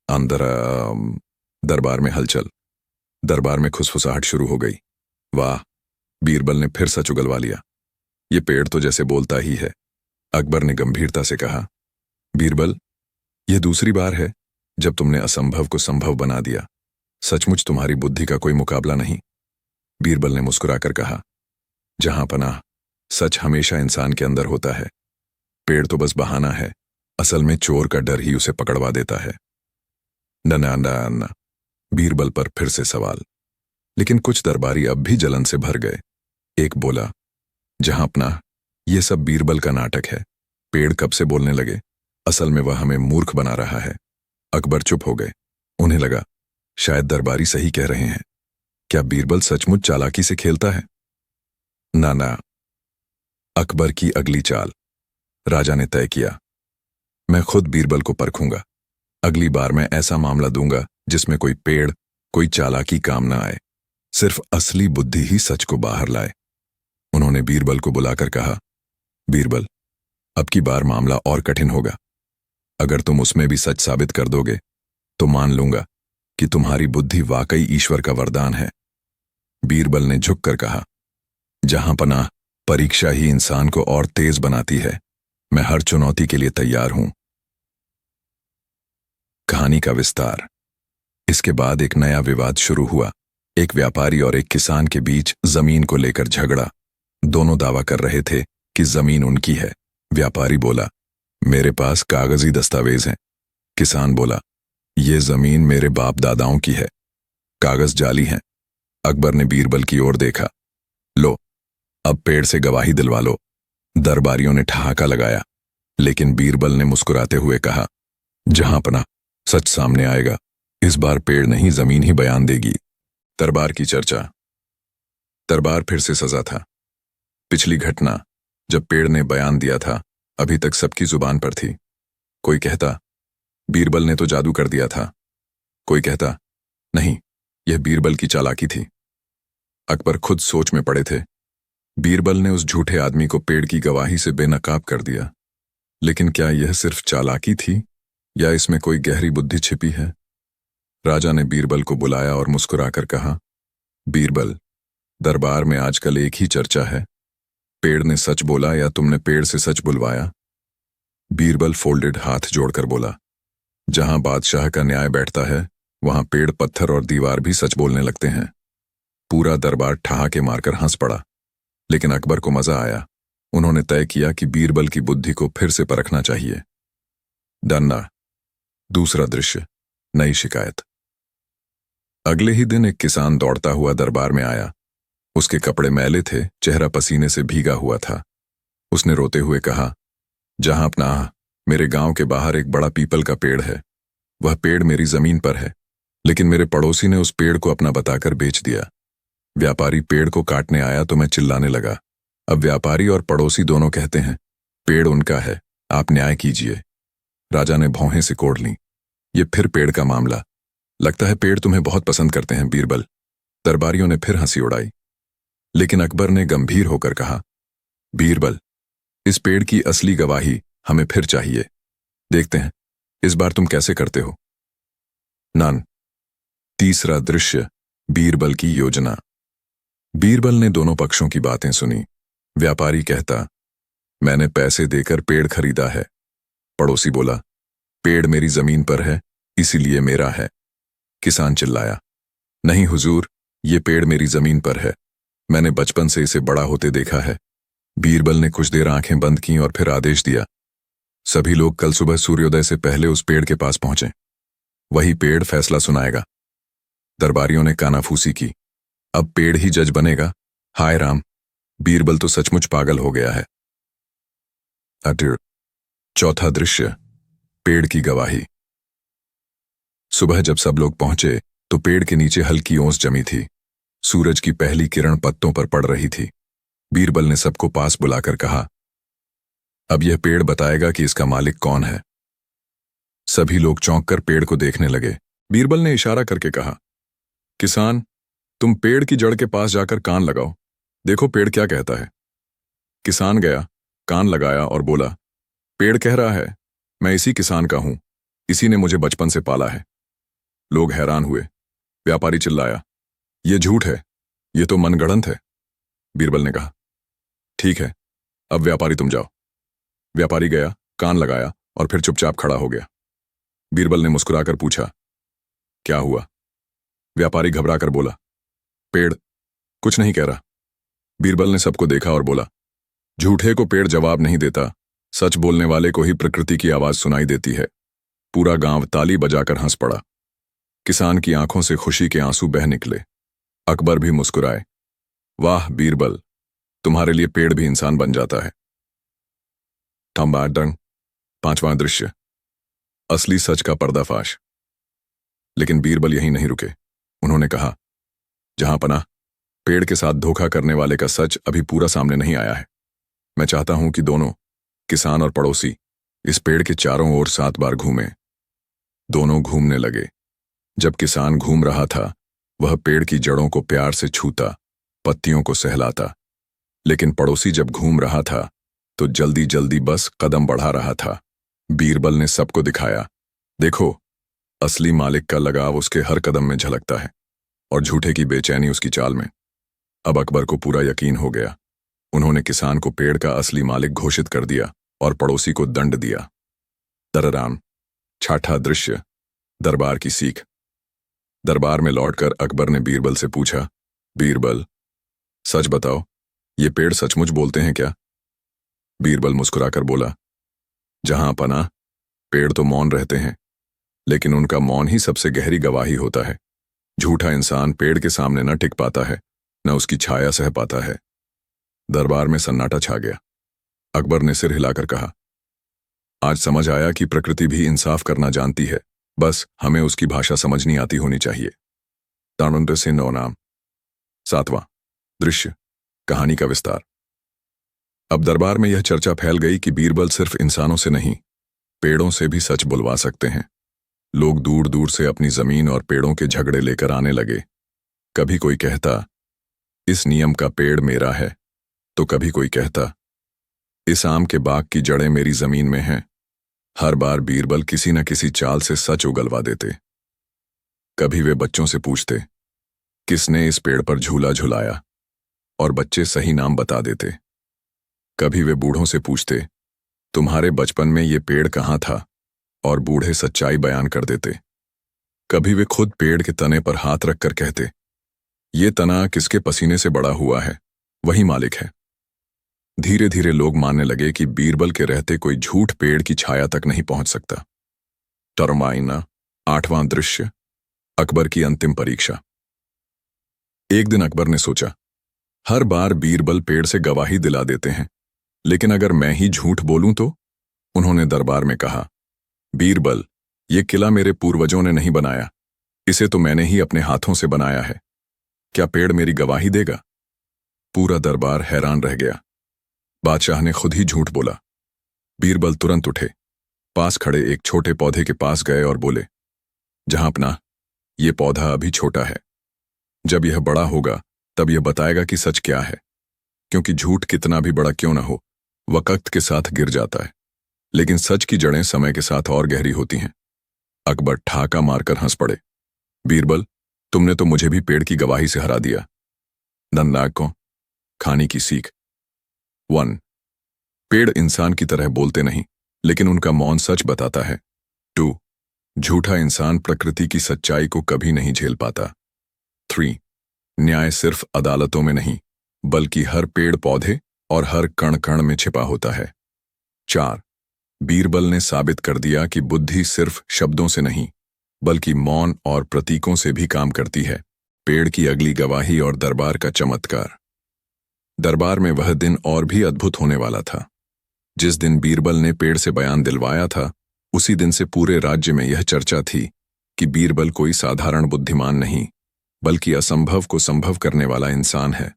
अंदर दरबार में हलचल। दरबार में खुसफुसाहट शुरू हो गई। वाह, बीरबल ने फिर सच उगलवा लिया। ये पेड़ तो जैसे बोलता ही है। अकबर ने गंभीरता से कहा, बीरबल, यह दूसरी बार है जब तुमने असंभव को संभव बना दिया। सचमुच तुम्हारी बुद्धि का कोई मुकाबला नहीं। बीरबल ने मुस्कुराकर कहा, जहां पनाह, सच हमेशा इंसान के अंदर होता है। पेड़ तो बस बहाना है, असल में चोर का डर ही उसे पकड़वा देता है। न, बीरबल पर फिर से सवाल। लेकिन कुछ दरबारी अब भी जलन से भर गए। एक बोला, जहां पनाह, ये सब बीरबल का नाटक है। पेड़ कब से बोलने लगे, असल में वह हमें मूर्ख बना रहा है। अकबर चुप हो गए। उन्हें लगा, शायद दरबारी सही कह रहे हैं। क्या बीरबल सचमुच चालाकी से खेलता है? ना। अकबर की अगली चाल। राजा ने तय किया, मैं खुद बीरबल को परखूंगा। अगली बार मैं ऐसा मामला दूंगा जिसमें कोई पेड़, कोई चालाकी काम ना आए। सिर्फ असली बुद्धि ही सच को बाहर लाए। उन्होंने बीरबल को बुलाकर कहा, बीरबल, अब की बार मामला और कठिन होगा। अगर तुम उसमें भी सच साबित कर दोगे तो मान लूंगा कि तुम्हारी बुद्धि वाकई ईश्वर का वरदान है। बीरबल ने झुककर कहा, जहां पनाह, परीक्षा ही इंसान को और तेज बनाती है। मैं हर चुनौती के लिए तैयार हूं। कहानी का विस्तार। इसके बाद एक नया विवाद शुरू हुआ। एक व्यापारी और एक किसान के बीच जमीन को लेकर झगड़ा। दोनों दावा कर रहे थे कि जमीन उनकी है। व्यापारी बोला, मेरे पास कागजी दस्तावेज हैं। किसान बोला, ये जमीन मेरे बाप दादाओं की है, कागज जाली हैं। अकबर ने बीरबल की ओर देखा, लो, अब पेड़ से गवाही दिलवा लो। दरबारियों ने ठहाका लगाया, लेकिन बीरबल ने मुस्कुराते हुए कहा, जहां पनाह, सच सामने आएगा। इस बार पेड़ नहीं, जमीन ही बयान देगी। दरबार की चर्चा। दरबार फिर से सजा था। पिछली घटना, जब पेड़ ने बयान दिया था, अभी तक सबकी जुबान पर थी। कोई कहता, बीरबल ने तो जादू कर दिया था। कोई कहता, नहीं, यह बीरबल की चालाकी थी। अकबर खुद सोच में पड़े थे। बीरबल ने उस झूठे आदमी को पेड़ की गवाही से बेनकाब कर दिया। लेकिन क्या यह सिर्फ चालाकी थी या इसमें कोई गहरी बुद्धि छिपी है? राजा ने बीरबल को बुलाया और मुस्कुराकर कहा, बीरबल, दरबार में आजकल एक ही चर्चा है, पेड़ ने सच बोला या तुमने पेड़ से सच बुलवाया? बीरबल फोल्डेड हाथ जोड़कर बोला, जहां बादशाह का न्याय बैठता है, वहां पेड़, पत्थर और दीवार भी सच बोलने लगते हैं। पूरा दरबार ठहाके मारकर हंस पड़ा। लेकिन अकबर को मजा आया। उन्होंने तय किया कि बीरबल की बुद्धि को फिर से परखना चाहिए। डन्ना। दूसरा दृश्य, नई शिकायत। अगले ही दिन एक किसान दौड़ता हुआ दरबार में आया। उसके कपड़े मैले थे, चेहरा पसीने से भीगा हुआ था। उसने रोते हुए कहा, जहां पनाह, मेरे गांव के बाहर एक बड़ा पीपल का पेड़ है। वह पेड़ मेरी जमीन पर है, लेकिन मेरे पड़ोसी ने उस पेड़ को अपना बताकर बेच दिया। व्यापारी पेड़ को काटने आया तो मैं चिल्लाने लगा। अब व्यापारी और पड़ोसी दोनों कहते हैं, पेड़ उनका है, आप न्याय कीजिए। राजा ने भौहें सिकोड़ लीं। ये फिर पेड़ का मामला। लगता है पेड़ तुम्हें बहुत पसंद करते हैं, बीरबल। दरबारियों ने फिर हंसी उड़ाई। लेकिन अकबर ने गंभीर होकर कहा, बीरबल, इस पेड़ की असली गवाही हमें फिर चाहिए। देखते हैं इस बार तुम कैसे करते हो। नन। तीसरा दृश्य, बीरबल की योजना। बीरबल ने दोनों पक्षों की बातें सुनी। व्यापारी कहता, मैंने पैसे देकर पेड़ खरीदा है। पड़ोसी बोला, पेड़ मेरी जमीन पर है, इसीलिए मेरा है। किसान चिल्लाया, नहीं हुजूर, ये पेड़ मेरी जमीन पर है, मैंने बचपन से इसे बड़ा होते देखा है। बीरबल ने कुछ देर आंखें बंद की और फिर आदेश दिया, सभी लोग कल सुबह सूर्योदय से पहले उस पेड़ के पास पहुंचे। वही पेड़ फैसला सुनाएगा। दरबारियों ने कानाफूसी की। अब पेड़ ही जज बनेगा? हाय राम, बीरबल तो सचमुच पागल हो गया है। चौथा दृश्य, पेड़ की गवाही। सुबह जब सब लोग पहुंचे तो पेड़ के नीचे हल्की ओस जमी थी। सूरज की पहली किरण पत्तों पर पड़ रही थी। बीरबल ने सबको पास बुलाकर कहा, अब यह पेड़ बताएगा कि इसका मालिक कौन है। सभी लोग चौंक कर पेड़ को देखने लगे। बीरबल ने इशारा करके कहा, किसान, तुम पेड़ की जड़ के पास जाकर कान लगाओ, देखो पेड़ क्या कहता है। किसान गया, कान लगाया और बोला, पेड़ कह रहा है, मैं इसी किसान का हूं, इसी ने मुझे बचपन से पाला है। लोग हैरान हुए। व्यापारी चिल्लाया, ये झूठ है, ये तो मनगढ़ंत है। बीरबल ने कहा, ठीक है, अब व्यापारी तुम जाओ। व्यापारी गया, कान लगाया और फिर चुपचाप खड़ा हो गया। बीरबल ने मुस्कुराकर पूछा, क्या हुआ? व्यापारी घबराकर बोला, पेड़ कुछ नहीं कह रहा। बीरबल ने सबको देखा और बोला, झूठे को पेड़ जवाब नहीं देता, सच बोलने वाले को ही प्रकृति की आवाज सुनाई देती है। पूरा गांव ताली बजाकर हंस पड़ा। किसान की आंखों से खुशी के आंसू बह निकले। अकबर भी मुस्कुराए। वाह बीरबल, तुम्हारे लिए पेड़ भी इंसान बन जाता है। थम्बाडंग, 5वां दृश्य, असली सच का पर्दाफाश। लेकिन बीरबल यहीं नहीं रुके। उन्होंने कहा, जहां पनाह, पेड़ के साथ धोखा करने वाले का सच अभी पूरा सामने नहीं आया है। मैं चाहता हूं कि दोनों, किसान और पड़ोसी, इस पेड़ के चारों ओर 7 बार घूमें। दोनों घूमने लगे। जब किसान घूम रहा था, वह पेड़ की जड़ों को प्यार से छूता, पत्तियों को सहलाता। लेकिन पड़ोसी जब घूम रहा था, तो जल्दी जल्दी बस कदम बढ़ा रहा था। बीरबल ने सबको दिखाया, देखो, असली मालिक का लगाव उसके हर कदम में झलकता है और झूठे की बेचैनी उसकी चाल में। अब अकबर को पूरा यकीन हो गया। उन्होंने किसान को पेड़ का असली मालिक घोषित कर दिया और पड़ोसी को दंड दिया। दरराम, 6ठा दृश्य, दरबार की सीख। दरबार में लौटकर अकबर ने बीरबल से पूछा, बीरबल, सच बताओ, ये पेड़ सचमुच बोलते हैं क्या? बीरबल मुस्कुराकर बोला, जहां पनाह, पेड़ तो मौन रहते हैं, लेकिन उनका मौन ही सबसे गहरी गवाही होता है। झूठा इंसान पेड़ के सामने न टिक पाता है, न उसकी छाया सह पाता है। दरबार में सन्नाटा छा गया। अकबर ने सिर हिलाकर कहा, आज समझ आया कि प्रकृति भी इंसाफ करना जानती है, बस हमें उसकी भाषा समझनी आती होनी चाहिए। तानुंड से 9 नाम। 7वां दृश्य, कहानी का विस्तार। अब दरबार में यह चर्चा फैल गई कि बीरबल सिर्फ इंसानों से नहीं, पेड़ों से भी सच बुलवा सकते हैं। लोग दूर दूर से अपनी जमीन और पेड़ों के झगड़े लेकर आने लगे। कभी कोई कहता, इस नियम का पेड़ मेरा है, तो कभी कोई कहता, इस आम के बाग की जड़ें मेरी जमीन में हैं। हर बार बीरबल किसी न किसी चाल से सच उगलवा देते। कभी वे बच्चों से पूछते, किसने इस पेड़ पर झूला झुलाया, और बच्चे सही नाम बता देते। कभी वे बूढ़ों से पूछते, तुम्हारे बचपन में ये पेड़ कहाँ था, और बूढ़े सच्चाई बयान कर देते। कभी वे खुद पेड़ के तने पर हाथ रखकर कहते, ये तना किसके पसीने से बड़ा हुआ है, वही मालिक है। धीरे धीरे लोग मानने लगे कि बीरबल के रहते कोई झूठ पेड़ की छाया तक नहीं पहुंच सकता। टरमाइना, 8वां दृश्य, अकबर की अंतिम परीक्षा। एक दिन अकबर ने सोचा, हर बार बीरबल पेड़ से गवाही दिला देते हैं, लेकिन अगर मैं ही झूठ बोलूं तो? उन्होंने दरबार में कहा, बीरबल, ये किला मेरे पूर्वजों ने नहीं बनाया, इसे तो मैंने ही अपने हाथों से बनाया है। क्या पेड़ मेरी गवाही देगा? पूरा दरबार हैरान रह गया। बादशाह ने खुद ही झूठ बोला। बीरबल तुरंत उठे, पास खड़े एक छोटे पौधे के पास गए और बोले, जहां अपना, ये पौधा अभी छोटा है। जब यह बड़ा होगा तब यह बताएगा कि सच क्या है, क्योंकि झूठ कितना भी बड़ा क्यों ना हो, वक्त के साथ गिर जाता है, लेकिन सच की जड़ें समय के साथ और गहरी होती हैं। अकबर ठाका मारकर हंस पड़े। बीरबल, तुमने तो मुझे भी पेड़ की गवाही से हरा दिया। दंडाक को खाने की सीख। 1. पेड़ इंसान की तरह बोलते नहीं, लेकिन उनका मौन सच बताता है। 2. झूठा इंसान प्रकृति की सच्चाई को कभी नहीं झेल पाता। 3. न्याय सिर्फ अदालतों में नहीं, बल्कि हर पेड़ पौधे और हर कण कण में छिपा होता है। 4. बीरबल ने साबित कर दिया कि बुद्धि सिर्फ शब्दों से नहीं, बल्कि मौन और प्रतीकों से भी काम करती है। पेड़ की अगली गवाही और दरबार का चमत्कार। दरबार में वह दिन और भी अद्भुत होने वाला था। जिस दिन बीरबल ने पेड़ से बयान दिलवाया था, उसी दिन से पूरे राज्य में यह चर्चा थी कि बीरबल कोई साधारण बुद्धिमान नहीं, बल्कि असंभव को संभव करने वाला इंसान है।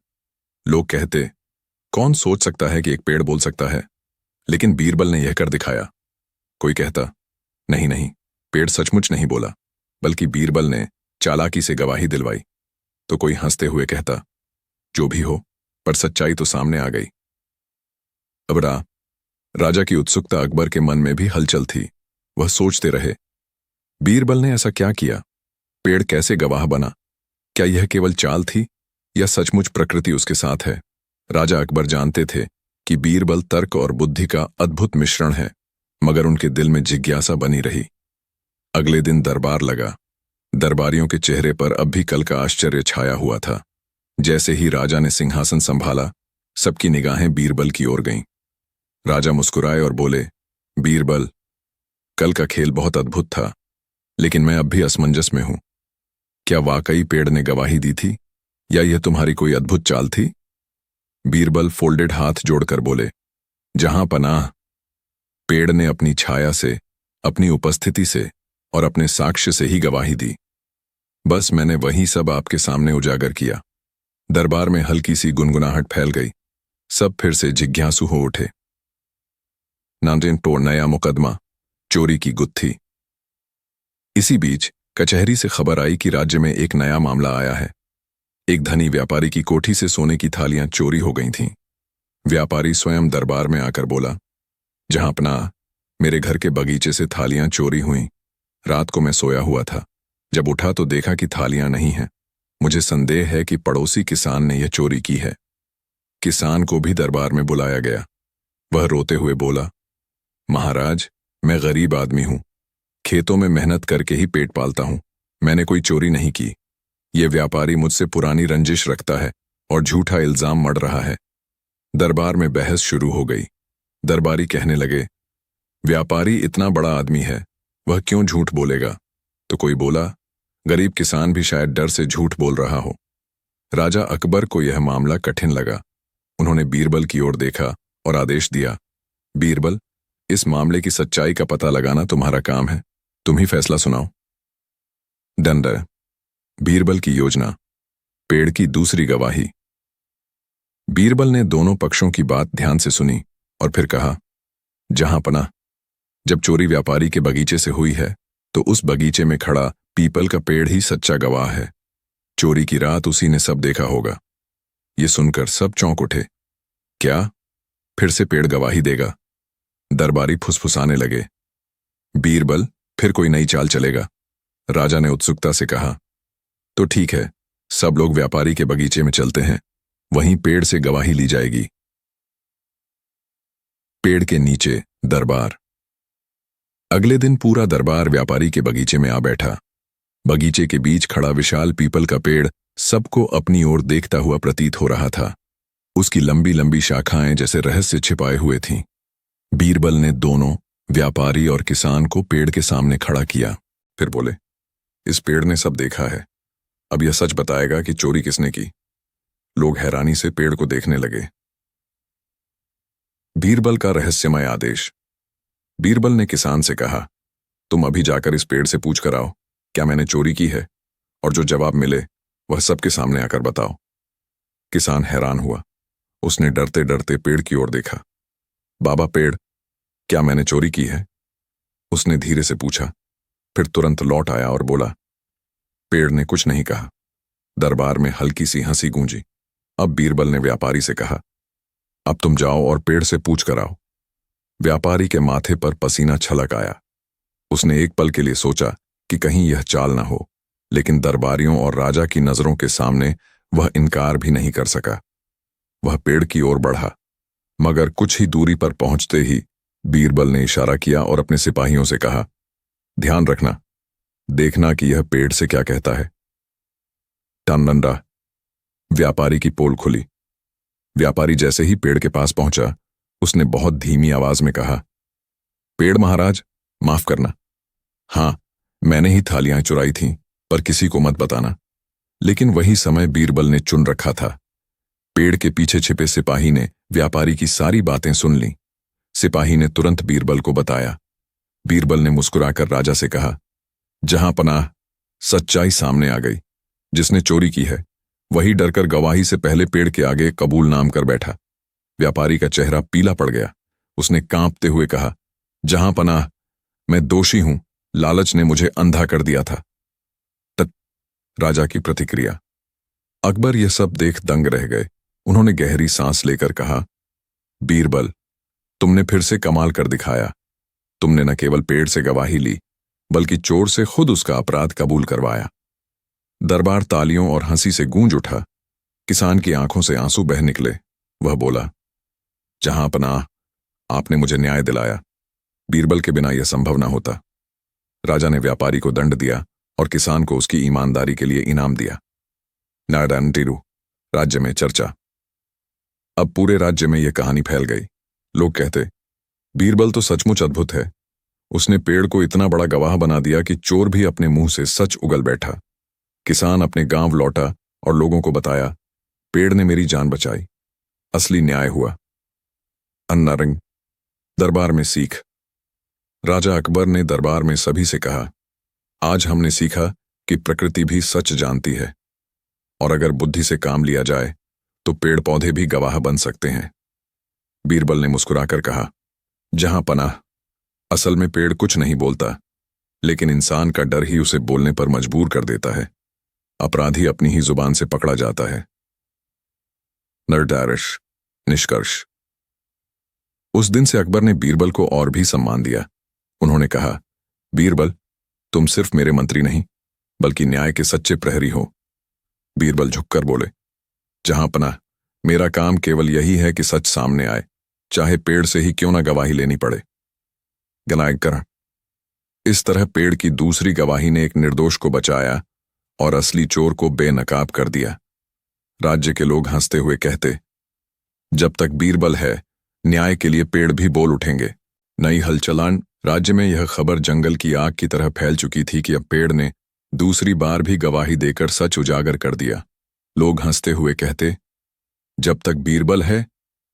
लोग कहते, कौन सोच सकता है कि एक पेड़ बोल सकता है, लेकिन बीरबल ने यह कर दिखाया। कोई कहता, नहीं नहीं, पेड़ सचमुच नहीं बोला, बल्कि बीरबल ने चालाकी से गवाही दिलवाई। तो कोई हंसते हुए कहता, जो भी हो, पर सच्चाई तो सामने आ गई। अब राजा की उत्सुकता अकबर के मन में भी हलचल थी। वह सोचते रहे, बीरबल ने ऐसा क्या किया? पेड़ कैसे गवाह बना? क्या यह केवल चाल थी, या सचमुच प्रकृति उसके साथ है? राजा अकबर जानते थे कि बीरबल तर्क और बुद्धि का अद्भुत मिश्रण है, मगर उनके दिल में जिज्ञासा बनी रही। अगले दिन दरबार लगा। दरबारियों के चेहरे पर अब भी कल का आश्चर्य छाया हुआ था। जैसे ही राजा ने सिंहासन संभाला, सबकी निगाहें बीरबल की ओर गईं। राजा मुस्कुराए और बोले, बीरबल, कल का खेल बहुत अद्भुत था, लेकिन मैं अब भी असमंजस में हूं। क्या वाकई पेड़ ने गवाही दी थी, या यह तुम्हारी कोई अद्भुत चाल थी? बीरबल फोल्डेड हाथ जोड़कर बोले, जहां पनाह, पेड़ ने अपनी छाया से, अपनी उपस्थिति से और अपने साक्ष्य से ही गवाही दी। बस मैंने वही सब आपके सामने उजागर किया। दरबार में हल्की सी गुनगुनाहट फैल गई। सब फिर से जिज्ञासु हो उठे। नांदेड़ टोड़ नया मुकदमा, चोरी की गुत्थी। इसी बीच कचहरी से खबर आई कि राज्य में एक नया मामला आया है। एक धनी व्यापारी की कोठी से सोने की थालियां चोरी हो गई थीं। व्यापारी स्वयं दरबार में आकर बोला, जहां पनाह, मेरे घर के बगीचे से थालियां चोरी हुईं। रात को मैं सोया हुआ था। जब उठा तो देखा कि थालियां नहीं हैं। मुझे संदेह है कि पड़ोसी किसान ने यह चोरी की है। किसान को भी दरबार में बुलाया गया। वह रोते हुए बोला, महाराज, मैं गरीब आदमी हूं। खेतों में मेहनत करके ही पेट पालता हूं। मैंने कोई चोरी नहीं की। ये व्यापारी मुझसे पुरानी रंजिश रखता है और झूठा इल्जाम मढ़ रहा है। दरबार में बहस शुरू हो गई। दरबारी कहने लगे, व्यापारी इतना बड़ा आदमी है, वह क्यों झूठ बोलेगा? तो कोई बोला, गरीब किसान भी शायद डर से झूठ बोल रहा हो। राजा अकबर को यह मामला कठिन लगा। उन्होंने बीरबल की ओर देखा और आदेश दिया, बीरबल, इस मामले की सच्चाई का पता लगाना तुम्हारा काम है। तुम ही फैसला सुनाओ। डंडर। बीरबल की योजना, पेड़ की दूसरी गवाही। बीरबल ने दोनों पक्षों की बात ध्यान से सुनी और फिर कहा, जहां पनाह, जब चोरी व्यापारी के बगीचे से हुई है तो उस बगीचे में खड़ा पीपल का पेड़ ही सच्चा गवाह है। चोरी की रात उसी ने सब देखा होगा। ये सुनकर सब चौंक उठे। क्या फिर से पेड़ गवाही देगा? दरबारी फुसफुसाने लगे। बीरबल, फिर कोई नई चाल चलेगा? राजा ने उत्सुकता से कहा। तो ठीक है, सब लोग व्यापारी के बगीचे में चलते हैं। वहीं पेड़ से गवाही ली जाएगी। पेड़ के नीचे दरबार। अगले दिन पूरा दरबार व्यापारी के बगीचे में आ बैठा। बगीचे के बीच खड़ा विशाल पीपल का पेड़ सबको अपनी ओर देखता हुआ प्रतीत हो रहा था। उसकी लंबी लंबी शाखाएं जैसे रहस्य छिपाए हुए थीं। बीरबल ने दोनों, व्यापारी और किसान को पेड़ के सामने खड़ा किया। फिर बोले, इस पेड़ ने सब देखा है। अब यह सच बताएगा कि चोरी किसने की। लोग हैरानी से पेड़ को देखने लगे। बीरबल का रहस्यमय आदेश। बीरबल ने किसान से कहा, तुम अभी जाकर इस पेड़ से पूछ कर आओ, क्या मैंने चोरी की है, और जो जवाब मिले वह सबके सामने आकर बताओ। किसान हैरान हुआ। उसने डरते डरते पेड़ की ओर देखा। बाबा पेड़, क्या मैंने चोरी की है? उसने धीरे से पूछा, फिर तुरंत लौट आया और बोला। पेड़ ने कुछ नहीं कहा। दरबार में हल्की सी हंसी गूंजी। अब बीरबल ने व्यापारी से कहा, अब तुम जाओ और पेड़ से पूछ कर आओ। व्यापारी के माथे पर पसीना छलक आया। उसने एक पल के लिए सोचा कि कहीं यह चाल ना हो, लेकिन दरबारियों और राजा की नजरों के सामने वह इनकार भी नहीं कर सका। वह पेड़ की ओर बढ़ा, मगर कुछ ही दूरी पर पहुंचते ही बीरबल ने इशारा किया और अपने सिपाहियों से कहा, ध्यान रखना, देखना कि यह पेड़ से क्या कहता है। टनडंडा। व्यापारी की पोल खुली। व्यापारी जैसे ही पेड़ के पास पहुंचा, उसने बहुत धीमी आवाज में कहा, पेड़ महाराज, माफ करना। हां, मैंने ही थालियां चुराई थीं, पर किसी को मत बताना। लेकिन वही समय बीरबल ने चुन रखा था। पेड़ के पीछे छिपे सिपाही ने व्यापारी की सारी बातें सुन लीं। सिपाही ने तुरंत बीरबल को बताया। बीरबल ने मुस्कुराकर राजा से कहा, जहां पनाह, सच्चाई सामने आ गई। जिसने चोरी की है वही डरकर गवाही से पहले पेड़ के आगे कबूल नाम कर बैठा। व्यापारी का चेहरा पीला पड़ गया। उसने कांपते हुए कहा, जहां पनाह, मैं दोषी हूं। लालच ने मुझे अंधा कर दिया था। राजा की प्रतिक्रिया। अकबर यह सब देख दंग रह गए। उन्होंने गहरी सांस लेकर कहा, बीरबल, तुमने फिर से कमाल कर दिखाया। तुमने न केवल पेड़ से गवाही ली, बल्कि चोर से खुद उसका अपराध कबूल करवाया। दरबार तालियों और हंसी से गूंज उठा। किसान की आंखों से आंसू बह निकले। वह बोला, जहां पनाह, आपने मुझे न्याय दिलाया। बीरबल के बिना यह संभव न होता। राजा ने व्यापारी को दंड दिया और किसान को उसकी ईमानदारी के लिए इनाम दिया। नारायण टीरू। राज्य में चर्चा। अब पूरे राज्य में यह कहानी फैल गई। लोग कहते, बीरबल तो सचमुच अद्भुत है। उसने पेड़ को इतना बड़ा गवाह बना दिया कि चोर भी अपने मुंह से सच उगल बैठा। किसान अपने गांव लौटा और लोगों को बताया, पेड़ ने मेरी जान बचाई, असली न्याय हुआ। अन्नारंग दरबार में सीख। राजा अकबर ने दरबार में सभी से कहा, आज हमने सीखा कि प्रकृति भी सच जानती है और अगर बुद्धि से काम लिया जाए तो पेड़ पौधे भी गवाह बन सकते हैं। बीरबल ने मुस्कुराकर कहा, जहां पनाह, असल में पेड़ कुछ नहीं बोलता, लेकिन इंसान का डर ही उसे बोलने पर मजबूर कर देता है। अपराधी अपनी ही जुबान से पकड़ा जाता है। निर्दारिश निष्कर्ष। उस दिन से अकबर ने बीरबल को और भी सम्मान दिया। उन्होंने कहा, बीरबल, तुम सिर्फ मेरे मंत्री नहीं बल्कि न्याय के सच्चे प्रहरी हो। बीरबल झुककर बोले, जहां पनाह, मेरा काम केवल यही है कि सच सामने आए, चाहे पेड़ से ही क्यों ना गवाही लेनी पड़े। गनायककरण। इस तरह पेड़ की दूसरी गवाही ने एक निर्दोष को बचाया और असली चोर को बेनकाब कर दिया। राज्य के लोग हंसते हुए कहते, जब तक बीरबल है, न्याय के लिए पेड़ भी बोल उठेंगे। नई हलचलान। राज्य में यह खबर जंगल की आग की तरह फैल चुकी थी कि अब पेड़ ने दूसरी बार भी गवाही देकर सच उजागर कर दिया। लोग हंसते हुए कहते, जब तक बीरबल है,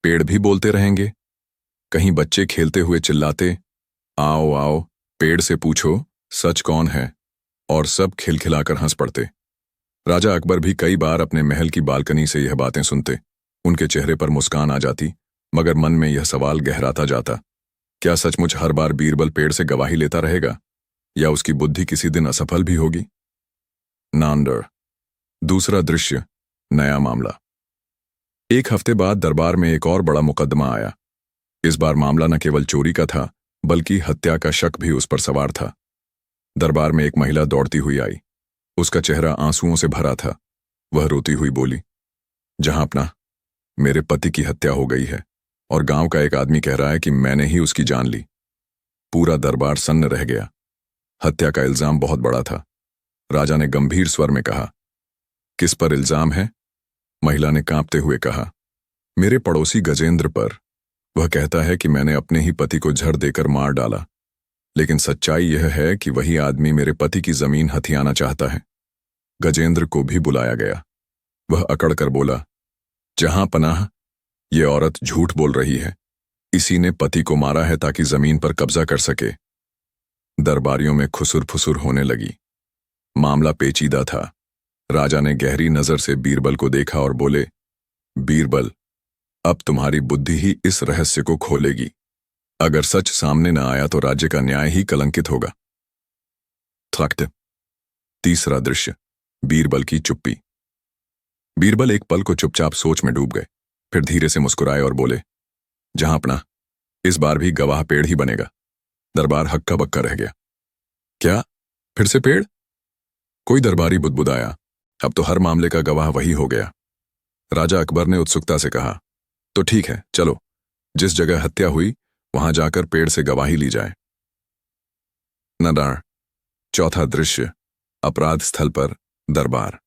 पेड़ भी बोलते रहेंगे। कहीं बच्चे खेलते हुए चिल्लाते, आओ आओ, पेड़ से पूछो सच कौन है, और सब खिलखिलाकर हंस पड़ते। राजा अकबर भी कई बार अपने महल की बालकनी से यह बातें सुनते। उनके चेहरे पर मुस्कान आ जाती, मगर मन में यह सवाल गहराता जाता, क्या सचमुच हर बार बीरबल पेड़ से गवाही लेता रहेगा, या उसकी बुद्धि किसी दिन असफल भी होगी। नांदर। दूसरा दृश्य, नया मामला। एक हफ्ते बाद दरबार में एक और बड़ा मुकदमा आया। इस बार मामला न केवल चोरी का था, बल्कि हत्या का शक भी उस पर सवार था। दरबार में एक महिला दौड़ती हुई आई। उसका चेहरा आंसुओं से भरा था। वह रोती हुई बोली, जहां अपना, मेरे पति की हत्या हो गई है और गांव का एक आदमी कह रहा है कि मैंने ही उसकी जान ली। पूरा दरबार सन्न रह गया। हत्या का इल्जाम बहुत बड़ा था। राजा ने गंभीर स्वर में कहा, किस पर इल्जाम है? महिला ने कांपते हुए कहा, मेरे पड़ोसी गजेंद्र पर। वह कहता है कि मैंने अपने ही पति को जहर देकर मार डाला, लेकिन सच्चाई यह है कि वही आदमी मेरे पति की जमीन हथियाना चाहता है। गजेंद्र को भी बुलाया गया। वह अकड़ कर बोला, जहां पनाह, ये औरत झूठ बोल रही है। इसी ने पति को मारा है ताकि जमीन पर कब्जा कर सके। दरबारियों में खुसुर फुसुर होने लगी। मामला पेचीदा था। राजा ने गहरी नजर से बीरबल को देखा और बोले, बीरबल, अब तुम्हारी बुद्धि ही इस रहस्य को खोलेगी। अगर सच सामने न आया तो राज्य का न्याय ही कलंकित होगा। थक्त। तीसरा दृश्य, बीरबल की चुप्पी। बीरबल एक पल को चुपचाप सोच में डूब गए, फिर धीरे से मुस्कुराए और बोले, जहां अपना, इस बार भी गवाह पेड़ ही बनेगा। दरबार हक्का बक्का रह गया। क्या? फिर से पेड़? कोई दरबारी बुदबुदाया, अब तो हर मामले का गवाह वही हो गया। राजा अकबर ने उत्सुकता से कहा, तो ठीक है, चलो, जिस जगह हत्या हुई वहां जाकर पेड़ से गवाही ली जाए। नदार। चौथा दृश्य, अपराध स्थल पर दरबार।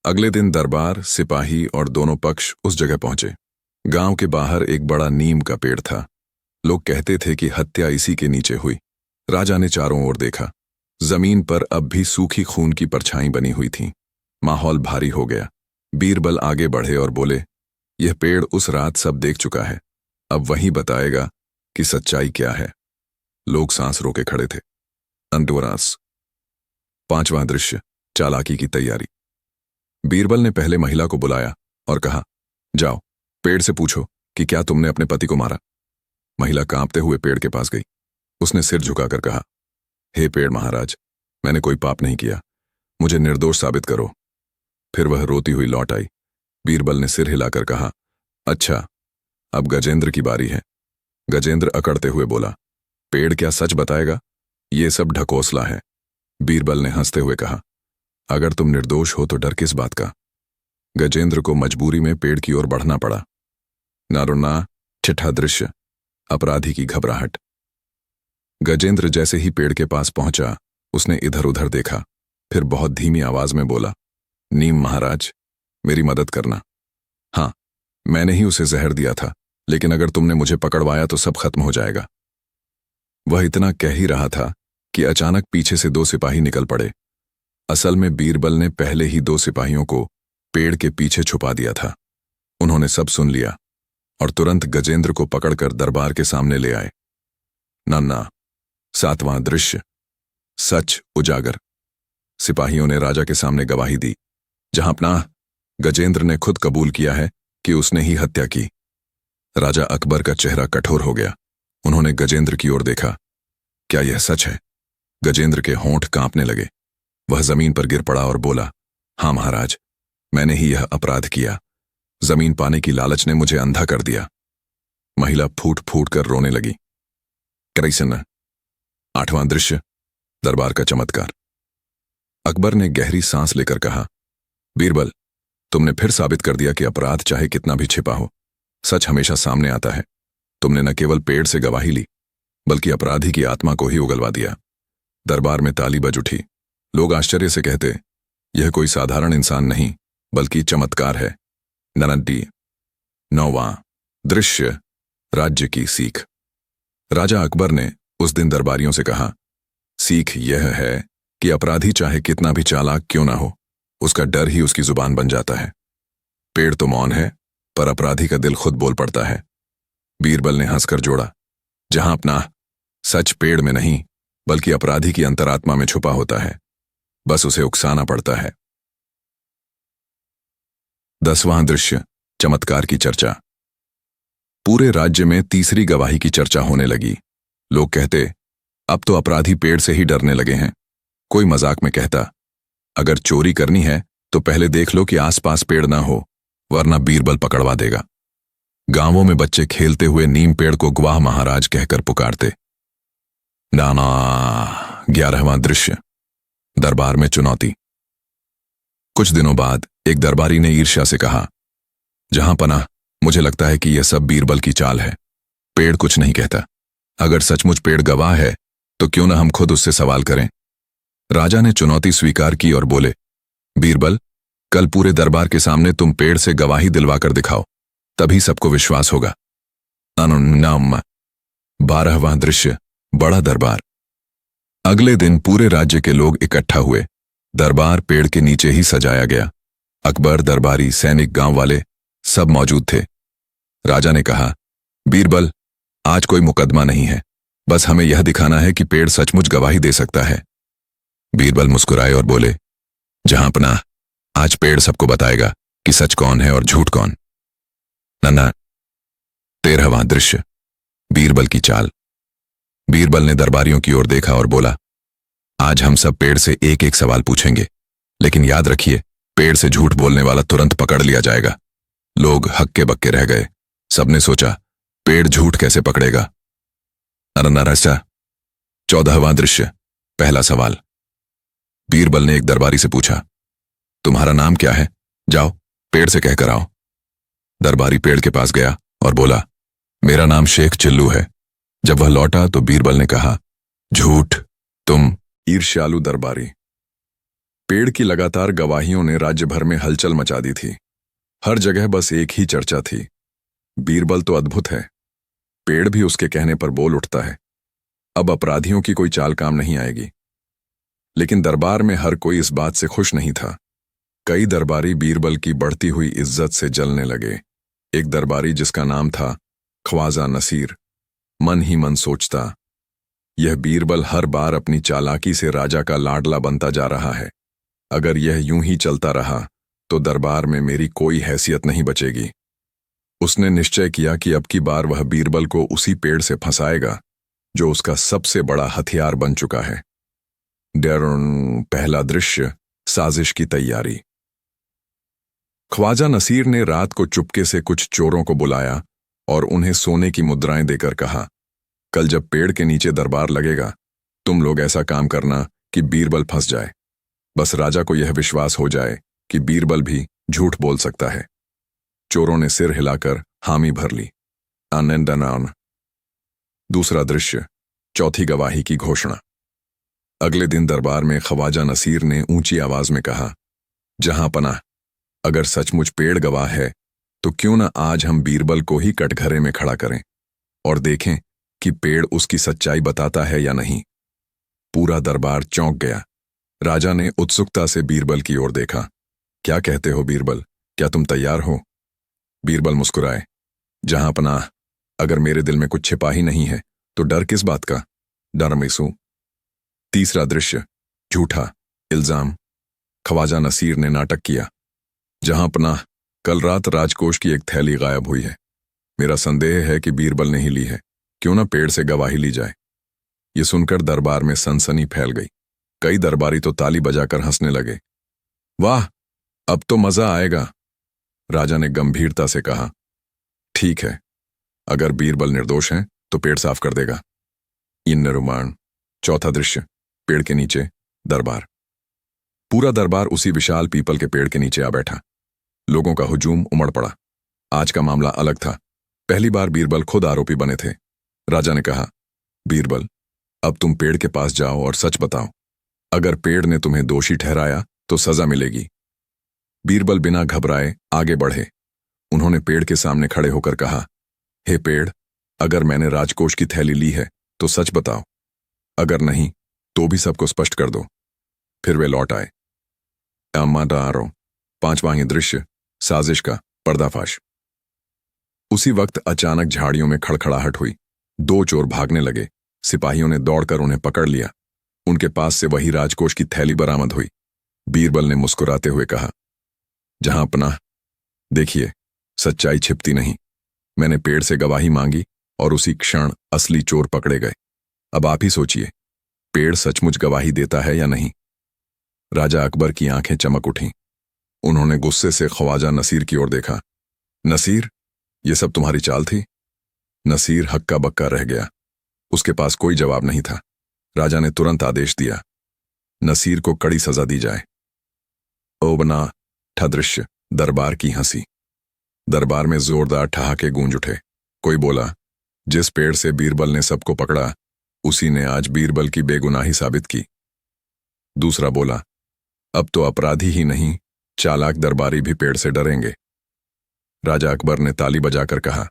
अगले दिन दरबार, सिपाही और दोनों पक्ष उस जगह पहुंचे। गांव के बाहर एक बड़ा नीम का पेड़ था। लोग कहते थे कि हत्या इसी के नीचे हुई। राजा ने चारों ओर देखा। जमीन पर अब भी सूखी खून की परछाई बनी हुई थी। माहौल भारी हो गया। बीरबल आगे बढ़े और बोले, यह पेड़ उस रात सब देख चुका है, अब वही बताएगा कि सच्चाई क्या है। लोग सांस रोके खड़े थे। अंतुरास। पांचवां दृश्य, चालाकी की तैयारी। बीरबल ने पहले महिला को बुलाया और कहा, जाओ, पेड़ से पूछो कि क्या तुमने अपने पति को मारा। महिला कांपते हुए पेड़ के पास गई। उसने सिर झुकाकर कहा, हे पेड़ महाराज, मैंने कोई पाप नहीं किया, मुझे निर्दोष साबित करो। फिर वह रोती हुई लौट आई। बीरबल ने सिर हिलाकर कहा, अच्छा, अब गजेंद्र की बारी है। गजेंद्र अकड़ते हुए बोला, पेड़ क्या सच बताएगा? ये सब ढकोसला है। बीरबल ने हंसते हुए कहा, अगर तुम निर्दोष हो तो डर किस बात का? गजेंद्र को मजबूरी में पेड़ की ओर बढ़ना पड़ा। नारुना। छठा दृश्य, अपराधी की घबराहट। गजेंद्र जैसे ही पेड़ के पास पहुंचा, उसने इधर उधर देखा, फिर बहुत धीमी आवाज में बोला, नीम महाराज, मेरी मदद करना। हाँ, मैंने ही उसे जहर दिया था, लेकिन अगर तुमने मुझे पकड़वाया तो सब खत्म हो जाएगा। वह इतना कह ही रहा था कि अचानक पीछे से 2 सिपाही निकल पड़े। असल में बीरबल ने पहले ही 2 सिपाहियों को पेड़ के पीछे छुपा दिया था। उन्होंने सब सुन लिया और तुरंत गजेंद्र को पकड़कर दरबार के सामने ले आए। नन्ना 7वां दृश्य, सच उजागर। सिपाहियों ने राजा के सामने गवाही दी। जहां अपना गजेंद्र ने खुद कबूल किया है कि उसने ही हत्या की। राजा अकबर का चेहरा कठोर हो गया। उन्होंने गजेंद्र की ओर देखा। क्या यह सच है? गजेंद्र के होंठ कांपने लगे। वह जमीन पर गिर पड़ा और बोला, हाँ महाराज, मैंने ही यह अपराध किया। जमीन पाने की लालच ने मुझे अंधा कर दिया। महिला फूट फूट कर रोने लगी। कृष्ण 8वां दृश्य, दरबार का चमत्कार। अकबर ने गहरी सांस लेकर कहा, बीरबल, तुमने फिर साबित कर दिया कि अपराध चाहे कितना भी छिपा हो, सच हमेशा सामने आता है। तुमने न केवल पेड़ से गवाही ली, बल्कि अपराधी की आत्मा को ही उगलवा दिया। दरबार में ताली बज उठी। लोग आश्चर्य से कहते, यह कोई साधारण इंसान नहीं, बल्कि चमत्कार है। 9वां दृश्य, राज्य की सीख। राजा अकबर ने उस दिन दरबारियों से कहा, सीख यह है कि अपराधी चाहे कितना भी चालाक क्यों ना हो, उसका डर ही उसकी जुबान बन जाता है। पेड़ तो मौन है, पर अपराधी का दिल खुद बोल पड़ता है। बीरबल ने हंसकर जोड़ा, जहां अपना सच पेड़ में नहीं, बल्कि अपराधी की अंतरात्मा में छुपा होता है, बस उसे उकसाना पड़ता है। 10वां दृश्य, चमत्कार की चर्चा। पूरे राज्य में तीसरी गवाही की चर्चा होने लगी। लोग कहते, अब तो अपराधी पेड़ से ही डरने लगे हैं। कोई मजाक में कहता, अगर चोरी करनी है तो पहले देख लो कि आसपास पेड़ ना हो, वरना बीरबल पकड़वा देगा। गांवों में बच्चे खेलते हुए नीम पेड़ को गवाह महाराज कहकर पुकारते। 11वां दृश्य, दरबार में चुनौती। कुछ दिनों बाद एक दरबारी ने ईर्ष्या से कहा, जहां पनाह, मुझे लगता है कि यह सब बीरबल की चाल है। पेड़ कुछ नहीं कहता। अगर सचमुच पेड़ गवाह है तो क्यों ना हम खुद उससे सवाल करें। राजा ने चुनौती स्वीकार की और बोले, बीरबल, कल पूरे दरबार के सामने तुम पेड़ से गवाही दिलवाकर दिखाओ, तभी सबको विश्वास होगा। 12वां दृश्य, बड़ा दरबार। अगले दिन पूरे राज्य के लोग इकट्ठा हुए। दरबार पेड़ के नीचे ही सजाया गया। अकबर, दरबारी, सैनिक, गांव वाले सब मौजूद थे। राजा ने कहा, बीरबल, आज कोई मुकदमा नहीं है, बस हमें यह दिखाना है कि पेड़ सचमुच गवाही दे सकता है। बीरबल मुस्कुराए और बोले, जहां पनाह, आज पेड़ सबको बताएगा कि सच कौन है और झूठ कौन। 13वां दृश्य, बीरबल की चाल। बीरबल ने दरबारियों की ओर देखा और बोला, आज हम सब पेड़ से एक एक सवाल पूछेंगे, लेकिन याद रखिए, पेड़ से झूठ बोलने वाला तुरंत पकड़ लिया जाएगा। लोग हक्के बक्के रह गए। सबने सोचा, पेड़ झूठ कैसे पकड़ेगा। 14वां दृश्य, पहला सवाल। बीरबल ने एक दरबारी से पूछा, तुम्हारा नाम क्या है? जाओ, पेड़ से कहकर आओ। दरबारी पेड़ के पास गया और बोला, मेरा नाम शेख चिल्लू है। जब वह लौटा तो बीरबल ने कहा, झूठ तुम। ईर्ष्यालु दरबारी। पेड़ की लगातार गवाहियों ने राज्य भर में हलचल मचा दी थी। हर जगह बस एक ही चर्चा थी, बीरबल तो अद्भुत है। पेड़ भी उसके कहने पर बोल उठता है। अब अपराधियों की कोई चाल काम नहीं आएगी। लेकिन दरबार में हर कोई इस बात से खुश नहीं था। कई दरबारी बीरबल की बढ़ती हुई इज्जत से जलने लगे। एक दरबारी, जिसका नाम था ख्वाजा नसीर, मन ही मन सोचता, यह बीरबल हर बार अपनी चालाकी से राजा का लाडला बनता जा रहा है। अगर यह यूं ही चलता रहा तो दरबार में मेरी कोई हैसियत नहीं बचेगी। उसने निश्चय किया कि अब की बार वह बीरबल को उसी पेड़ से फंसाएगा जो उसका सबसे बड़ा हथियार बन चुका है। पहला दृश्य, साजिश की तैयारी। ख्वाजा नसीर ने रात को चुपके से कुछ चोरों को बुलाया और उन्हें सोने की मुद्राएं देकर कहा, कल जब पेड़ के नीचे दरबार लगेगा, तुम लोग ऐसा काम करना कि बीरबल फंस जाए। बस राजा को यह विश्वास हो जाए कि बीरबल भी झूठ बोल सकता है। चोरों ने सिर हिलाकर हामी भर ली। दूसरा दृश्य, चौथी गवाही की घोषणा। अगले दिन दरबार में ख्वाजा नसीर ने ऊंची आवाज में कहा, जहां पनाह, अगर सचमुच पेड़ गवाह है तो क्यों न आज हम बीरबल को ही कटघरे में खड़ा करें और देखें कि पेड़ उसकी सच्चाई बताता है या नहीं। पूरा दरबार चौंक गया। राजा ने उत्सुकता से बीरबल की ओर देखा। क्या कहते हो बीरबल, क्या तुम तैयार हो? बीरबल मुस्कुराए। जहां पनाह, अगर मेरे दिल में कुछ छिपा ही नहीं है तो डर किस बात का? डर मिसू। तीसरा दृश्य, झूठा इल्जाम। ख्वाजा नसीर ने नाटक किया। जहां पनाह, कल रात राजकोष की एक थैली गायब हुई है। मेरा संदेह है कि बीरबल ने ही ली है। क्यों ना पेड़ से गवाही ली जाए। ये सुनकर दरबार में सनसनी फैल गई। कई दरबारी तो ताली बजाकर हंसने लगे। वाह, अब तो मजा आएगा। राजा ने गंभीरता से कहा, ठीक है, अगर बीरबल निर्दोष है तो पेड़ साफ कर देगा। इन निरुमाण। चौथा दृश्य, पेड़ के नीचे दरबार। पूरा दरबार उसी विशाल पीपल के पेड़ के नीचे आ बैठा। लोगों का हुजूम उमड़ पड़ा। आज का मामला अलग था। पहली बार बीरबल खुद आरोपी बने थे। राजा ने कहा, बीरबल, अब तुम पेड़ के पास जाओ और सच बताओ। अगर पेड़ ने तुम्हें दोषी ठहराया तो सजा मिलेगी। बीरबल बिना घबराए आगे बढ़े। उन्होंने पेड़ के सामने खड़े होकर कहा, हे पेड़, अगर मैंने राजकोष की थैली ली है तो सच बताओ। अगर नहीं तो भी सबको स्पष्ट कर दो। फिर वे लौट आए। पांचवां दृश्य, साजिश का पर्दाफाश। उसी वक्त अचानक झाड़ियों में खड़खड़ाहट हुई। दो चोर भागने लगे। सिपाहियों ने दौड़कर उन्हें पकड़ लिया। उनके पास से वही राजकोष की थैली बरामद हुई। बीरबल ने मुस्कुराते हुए कहा, जहां पनाह, देखिए, सच्चाई छिपती नहीं। मैंने पेड़ से गवाही मांगी और उसी क्षण असली चोर पकड़े गए। अब आप ही सोचिए, पेड़ सचमुच गवाही देता है या नहीं? राजा अकबर की आंखें चमक उठीं। उन्होंने गुस्से से ख्वाजा नसीर की ओर देखा। नसीर, ये सब तुम्हारी चाल थी? नसीर हक्का बक्का रह गया। उसके पास कोई जवाब नहीं था। राजा ने तुरंत आदेश दिया, नसीर को कड़ी सजा दी जाए। ओबना ठा दृश्य, दरबार की हंसी। दरबार में जोरदार ठहाके गूंज उठे। कोई बोला, जिस पेड़ से बीरबल ने सबको पकड़ा उसी ने आज बीरबल की बेगुनाही साबित की। दूसरा बोला, अब तो अपराधी ही नहीं, चालाक दरबारी भी पेड़ से डरेंगे। राजा अकबर ने ताली बजाकर कहा,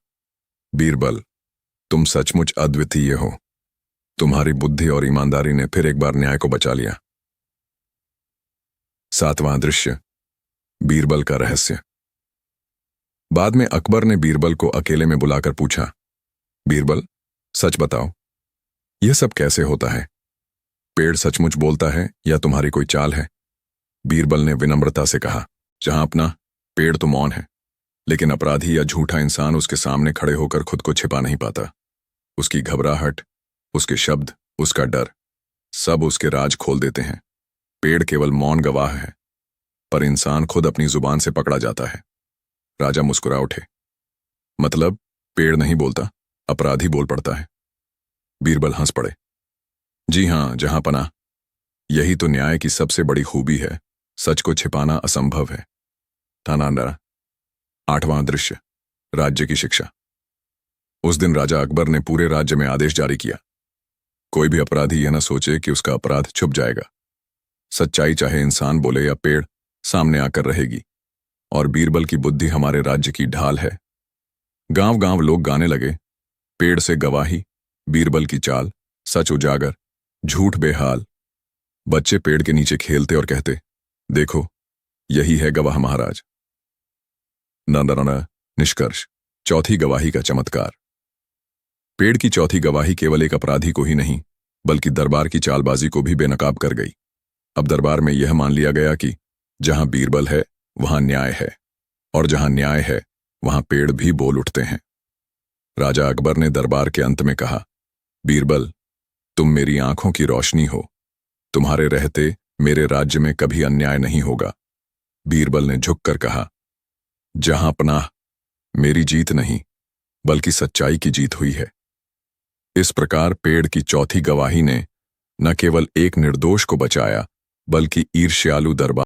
बीरबल, तुम सचमुच अद्वितीय हो। तुम्हारी बुद्धि और ईमानदारी ने फिर एक बार न्याय को बचा लिया। सातवां दृश्य, बीरबल का रहस्य। बाद में अकबर ने बीरबल को अकेले में बुलाकर पूछा, बीरबल, सच बताओ, यह सब कैसे होता है? पेड़ सचमुच बोलता है या तुम्हारी कोई चाल है? बीरबल ने विनम्रता से कहा, जहां अपना, पेड़ तो मौन है, लेकिन अपराधी या झूठा इंसान उसके सामने खड़े होकर खुद को छिपा नहीं पाता। उसकी घबराहट, उसके शब्द, उसका डर, सब उसके राज खोल देते हैं। पेड़ केवल मौन गवाह है, पर इंसान खुद अपनी जुबान से पकड़ा जाता है। राजा मुस्कुरा उठे। मतलब पेड़ नहीं बोलता, अपराधी बोल पड़ता है। बीरबल हंस पड़े। जी हां, जहां पनाह, यही तो न्याय की सबसे बड़ी खूबी है। सच को छिपाना असंभव है। थानांदरा। आठवां दृश्य, राज्य की शिक्षा। उस दिन राजा अकबर ने पूरे राज्य में आदेश जारी किया, कोई भी अपराधी यह न सोचे कि उसका अपराध छुप जाएगा। सच्चाई चाहे इंसान बोले या पेड़, सामने आकर रहेगी। और बीरबल की बुद्धि हमारे राज्य की ढाल है। गांव गांव लोग गाने लगे, पेड़ से गवाही, बीरबल की चाल, सच उजागर, झूठ बेहाल। बच्चे पेड़ के नीचे खेलते और कहते, देखो, यही है गवाह महाराज। निष्कर्ष, चौथी गवाही का चमत्कार। पेड़ की चौथी गवाही केवल एक अपराधी को ही नहीं, बल्कि दरबार की चालबाजी को भी बेनकाब कर गई। अब दरबार में यह मान लिया गया कि जहां बीरबल है वहां न्याय है, और जहां न्याय है वहां पेड़ भी बोल उठते हैं। राजा अकबर ने दरबार के अंत में कहा, बीरबल, तुम मेरी आंखों की रोशनी हो। तुम्हारे रहते मेरे राज्य में कभी अन्याय नहीं होगा। बीरबल ने झुककर कहा, जहां पनाह, मेरी जीत नहीं, बल्कि सच्चाई की जीत हुई है। इस प्रकार पेड़ की चौथी गवाही ने न केवल एक निर्दोष को बचाया, बल्कि ईर्ष्यालु दरबार